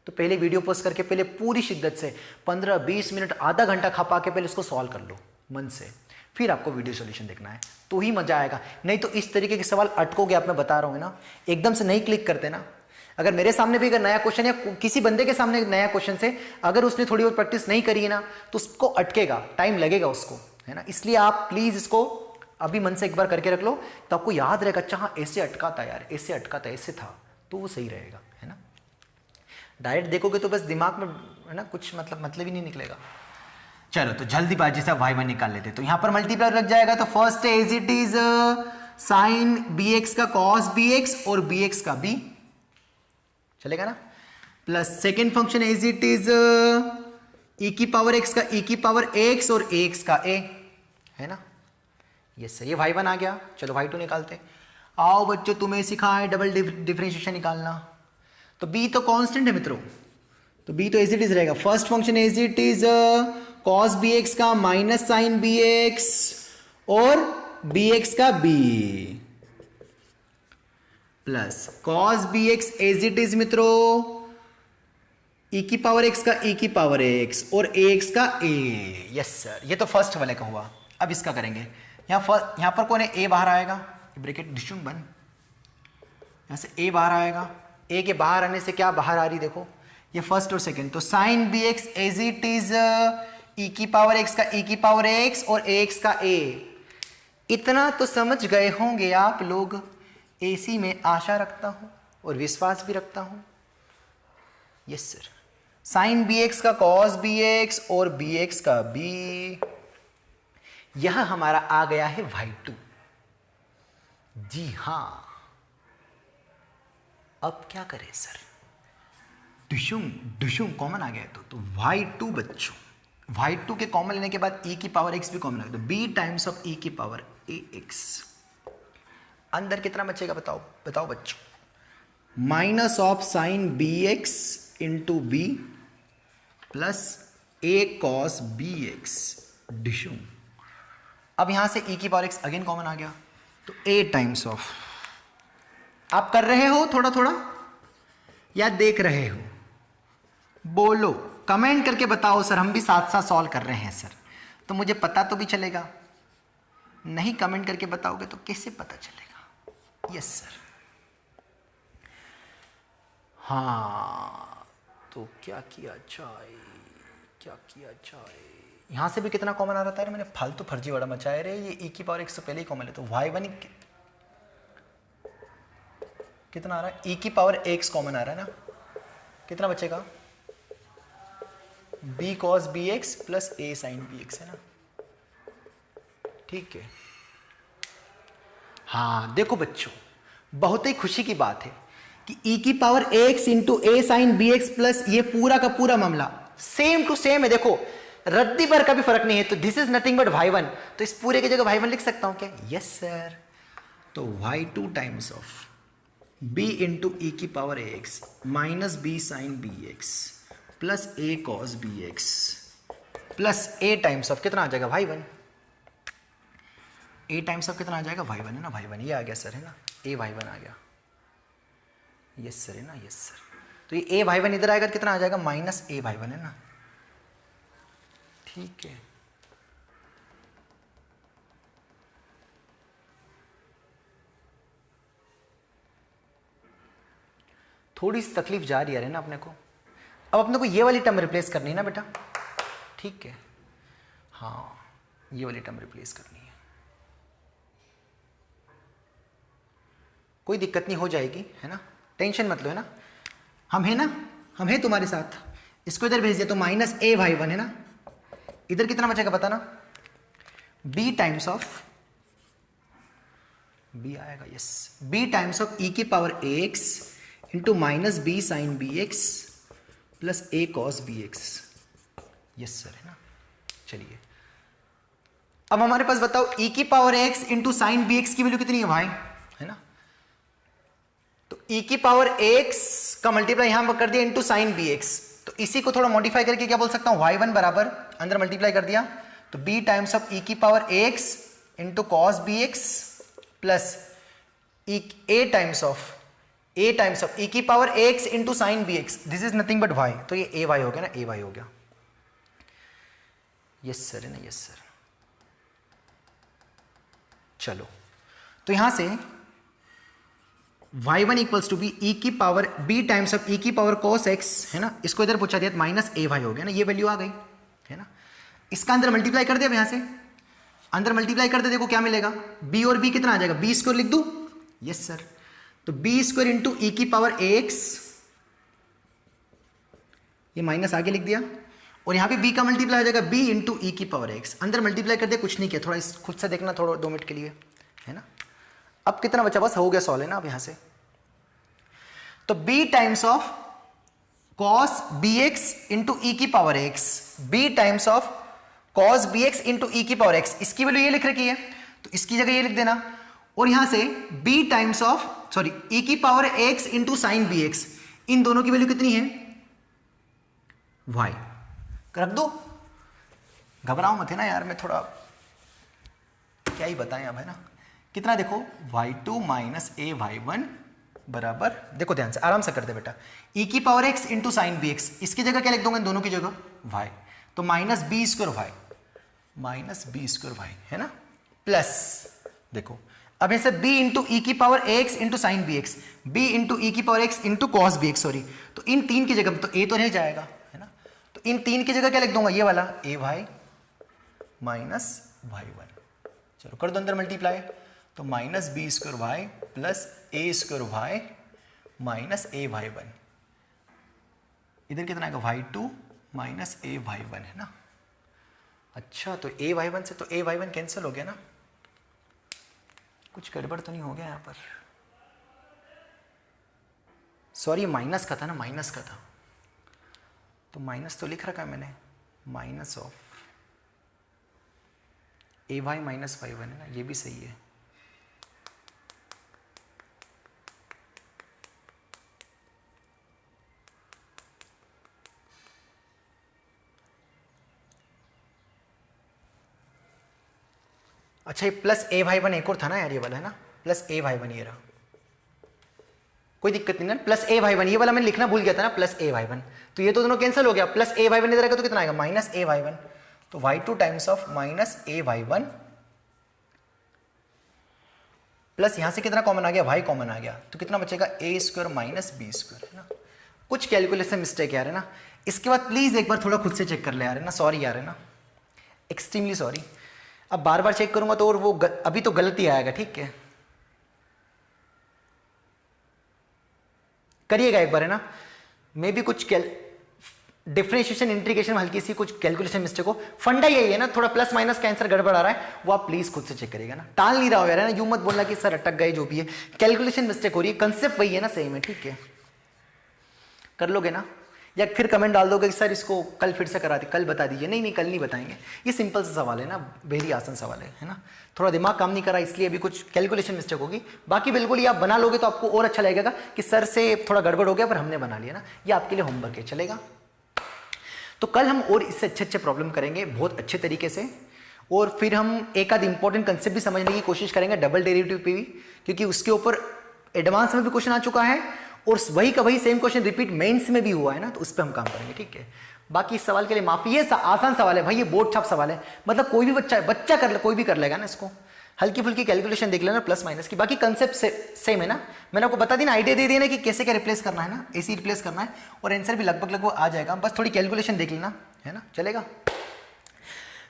तो पहले वीडियो पोस्ट करके पहले पूरी शिद्दत से 15-20 मिनट आधा घंटा खपा के पहले इसको सॉल्व कर लो मन से, फिर आपको वीडियो सॉल्यूशन देखना है तो ही मजा आएगा। नहीं तो इस तरीके के सवाल अटकोगे आप, मैं बता रहा हूँ ना, एकदम से नहीं क्लिक करते ना। अगर मेरे सामने भी अगर नया क्वेश्चन या किसी बंदे के सामने नया क्वेश्चन से अगर उसने थोड़ी बहुत प्रैक्टिस नहीं करी है ना तो उसको अटकेगा, टाइम लगेगा उसको, है ना। इसलिए आप प्लीज इसको अभी मन से एक बार करके रख लो तो आपको याद रहेगा, अच्छा हाँ ऐसे अटका था यार, ऐसे अटका था, ऐसे था, तो वो सही रहेगा, है ना। डायरेक्ट देखोगे तो बस दिमाग में, है ना, कुछ मतलब ही नहीं निकलेगा। चलो तो जल्दीबाजी से y1 निकाल लेते। तो यहां पर मल्टीप्लाई लग जाएगा तो फर्स्ट है as it is sine bx का cos bx और bx का b, चलेगा ना। Plus second function as it is e की पावर x का e की पावर x और ax का a, है ना। यस सर, ये y1 आ गया। चलो y2 निकालते। आओ बच्चों तुम्हें सिखाए डबल डिफरेंशिएशन निकालना। तो b तो कांस्टेंट है मित्रों, तो b तो एज इट इज रहेगा। First function as it is cos bx का माइनस साइन bx और bx का b, plus cos b x as it is मित्रों, e की पावर x का e की पावर x और ax का a। यस सर, ये तो फर्स्ट वाले का हुआ। अब इसका करेंगे। यहाँ पर कौन है, a बाहर आएगा, ब्रैकेट डिशुम बन, यहाँ से a बाहर आएगा, a के बाहर आने से क्या बाहर आ रही देखो, ये फर्स्ट और सेकंड, तो sine b x as it is e की पावर x का e की पावर x और ax का a। इतना तो समझ गए होंगे आप लोग, AC में आशा रखता हूं और विश्वास भी रखता हूं। Yes sir, sine b x का कॉस बी एक्स और बी एक्स का b, यह हमारा आ गया है y2। जी हां, अब क्या करें सर, डिशुम कॉमन आ गया है तो y2 बच्चों, y2 के कॉमन लेने के बाद e की पावर x भी कॉमन आ गया, तो b टाइम्स ऑफ e की पावर ax। अंदर कितना बचेगा बताओ बच्चों, minus of sine b x into b plus a cos b x डिशुम। अब यहां से e की पावर x अगेन कॉमन आ गया, तो a टाइम्स ऑफ, आप कर रहे हो थोड़ा थोड़ा या देख रहे हो, बोलो, कमेंट करके बताओ सर, हम भी साथ साथ सॉल्व कर रहे हैं सर, तो मुझे पता तो भी चलेगा। नहीं कमेंट करके बताओगे तो कैसे पता चलेगा। यस सर, हाँ, तो क्या किया जाए, यहां से भी कितना कॉमन आ रहा था, मैंने फालतू फर्जी वाला मचाया रे, ये e की पावर x से पहले ही कॉमन है, तो y1 कितना आ रहा है, e की पावर x कॉमन आ रहा है ना, कितना बचेगा, b cos bx plus a sin bx है ना, ठीक है। हाँ देखो बच्चों, बहुत ही खुशी की बात है कि e की power x into a sin bx plus ये पूरा का पूरा मामला सेम टू सेम है। देखो रद्दी भर का भी फर्क नहीं है, तो this is nothing but y1, तो इस पूरे की जगह y1 लिख सकता हूं क्या, यस सर। तो y2 times of b into e की power ax minus b sin bx plus a cos bx plus a times of कितना आ जाएगा y1, a टाइम्स ऑफ कितना आ जाएगा y1 है ना, y1 ये आ गया सर है ना, a y1 आ गया, यस सर है ना, यस सर। तो ये a y1 इधर आएगा कितना आ जाएगा, माइनस a y1 है ना, ठीक है। थोड़ी सी तकलीफ जा रही है ना अपने को, अब अपने को ये वाली टर्म रिप्लेस करनी है ना बेटा, ठीक है, हाँ ये वाली टर्म रिप्लेस करनी है, कोई दिक्कत नहीं, हो जाएगी है ना, टेंशन मत लो है ना, हम हैं तुम्हारे साथ। इसको इधर भेज दिया तो माइनस a y1 है ना, इधर कितना बचेगा बताना, b टाइम्स ऑफ b आएगा, yes, b times of e की power ax into minus b sine bx plus a cos bx, yes sir है ना। चलिए अब हमारे पास बताओ e की power x into sine bx की वैल्यू कितनी है भाई, है ना, तो e की पावर x का मल्टीप्लाई यहां कर दिया इंटू साइन bx, तो इसी को थोड़ा मॉडिफाई करके क्या बोल सकता हूं, y1 बराबर अंदर मल्टीप्लाई कर दिया तो b टाइम्स ऑफ e की power x into cos bx plus a times of e की power x into sine bx, this is nothing but y, तो ये ay हो गया ना, ay हो गया, यस सर है ना, यस सर। चलो तो यहां से y1 equals to B E की power b times of e की पावर cos x है ना, इसको इधर पूछा दिया माइनस a y हो गया ना, ये वैल्यू आ गई है ना, इसका अंदर मल्टीप्लाई कर दे, यहां से अंदर मल्टीप्लाई कर दे, देखो क्या मिलेगा, b और b कितना आ जाएगा, b स्क्वायर लिख दूं, यस सर, तो b स्क्वायर इंटू ई की पावर ax, ये माइनस आगे लिख दिया, और यहां पे b का मल्टीप्लाई हो जाएगा b इंटू ई की पावर x, अंदर मल्टीप्लाई कर दिया, कुछ नहीं किया, थोड़ा खुद से देखना थोड़ा 2 मिनट के लिए है ना। अब कितना बचा, बस हो गया सॉल्व है ना। अब यहां से तो b times of cos bx into e की power x, b times of cos bx into e की पावर x, इसकी वैल्यू ये लिख रखी है तो इसकी जगह ये लिख देना, और यहां से b टाइम्स ऑफ सॉरी ई की power x into sine bx, इन दोनों की वैल्यू कितनी है, y रख दो, घबराओ मत है ना यार, मैं थोड़ा क्या ही बताएं अब है ना, कितना देखो y2 माइनस a y1 बराबर, देखो ध्यान से आराम से कर दे बेटा, e की power x into sine b x, इसकी जगह क्या लिख दूंगा, दोनों की जगह y, तो minus b square y, minus b square y है ना, प्लस देखो अब ऐसे b इंटू ई की power x into sine b x, b into e की power x into cos b x, sorry, तो इन तीन की जगह तो a तो रह जाएगा है ना, तो इन तीन की जगह क्या लिख दूंगा, ये वाला a y minus y one, चलो कर दो अंदर मल्टीप्लाई, तो minus b square y plus a square y minus a y one, इधर कितना आएगा y two minus a y one है ना। अच्छा तो ए वाई वन से तो ए वाई वन कैंसिल हो गया ना, कुछ गड़बड़ तो नहीं हो गया यहाँ पर, सॉरी माइनस का था ना, माइनस का था, तो माइनस तो लिख रखा है मैंने, minus of a y minus y one है ना, ये भी सही है। अच्छा ये प्लस ए वाई वन एक और था ना यार, ये वाला है ना, प्लस ए वाई वन, ये रहा, कोई दिक्कत नहीं ना, प्लस ए वाई वन, ये वाला मैंने लिखना भूल गया था ना, प्लस ए वाई वन, तो ये तो दोनों कैंसिल हो गया, प्लस ए वाई वन इधर आएगा तो कितना आएगा, माइनस ए वाई वन, तो y two times of minus a y one, plus यहां से कितना कॉमन आ गया, वाई कॉमन आ गया, तो कितना बचेगा ए स्क्वायर माइनस बी स्क्वायर है ना। कुछ कैलकुलेशन मिस्टेक यार है ना, इसके बाद प्लीज एक बार थोड़ा खुद से चेक कर ले यार है ना, सॉरी यार है ना, एक्सट्रीमली सॉरी, अब बार बार चेक करूंगा तो और वो अभी तो गलती आएगा, ठीक है, करिएगा एक बार है ना, मे भी कुछ डिफरेंशिएशन इंटीग्रेशन में हल्की सी कुछ कैलकुलेशन मिस्टेक हो, फंडा यही है ना, थोड़ा प्लस माइनस का आंसर गड़बड़ आ रहा है, वो आप प्लीज खुद से चेक करिएगा ना, टाल नहीं रहा हो यार है ना, यूं मत बोलना कि सर अटक गए, जो भी है कैलकुलेशन मिस्टेक हो रही है, कंसेप्ट वही है ना, सही में, ठीक है, कर लोगे ना, या फिर कमेंट डाल दोगे कि सर इसको कल फिर से करा दे, कल बता दीजिए, नहीं नहीं कल नहीं बताएंगे, ये सिंपल सा सवाल है ना, वेरी आसान सवाल है ना, थोड़ा दिमाग काम नहीं करा इसलिए अभी कुछ कैलकुलेशन मिस्टेक होगी, बाकी बिल्कुल ये आप बना लोगे तो आपको और अच्छा लगेगा कि सर से थोड़ा गड़बड़ हो गया पर हमने बना लिया ना, ये आपके लिए होमवर्क है, चलेगा। तो कल हम और इससे अच्छे अच्छे प्रॉब्लम करेंगे बहुत अच्छे तरीके से, और फिर हम एक आध इंपॉर्टेंट कंसेप्ट भी समझने की कोशिश करेंगे डबल डेरिवेटिव पे भी, क्योंकि उसके ऊपर एडवांस में भी क्वेश्चन आ चुका है और वही का वही सेम क्वेश्चन रिपीट मेंस में भी हुआ है ना, तो उस पर हम काम करेंगे, ठीक है। बाकी इस सवाल के लिए माफी, ये आसान सवाल है भाई, ये बोर्ड छाप सवाल है, मतलब कोई भी बच्चा कर ले, कोई भी कर लेगा ना इसको, हल्की फुल्की कैलकुलेशन देख लेना प्लस माइनस की, बाकी कंसेप्ट सेम है ना, मैंने आपको बता दी ना, आइडिया दे दिया ना कि कैसे क्या रिप्लेस करना है ना, एसी रिप्लेस करना है, और आंसर भी लगभग आ जाएगा, बस थोड़ी कैलकुलेशन देख लेना है ना, चलेगा।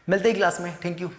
मिलते ही क्लास में, थैंक यू।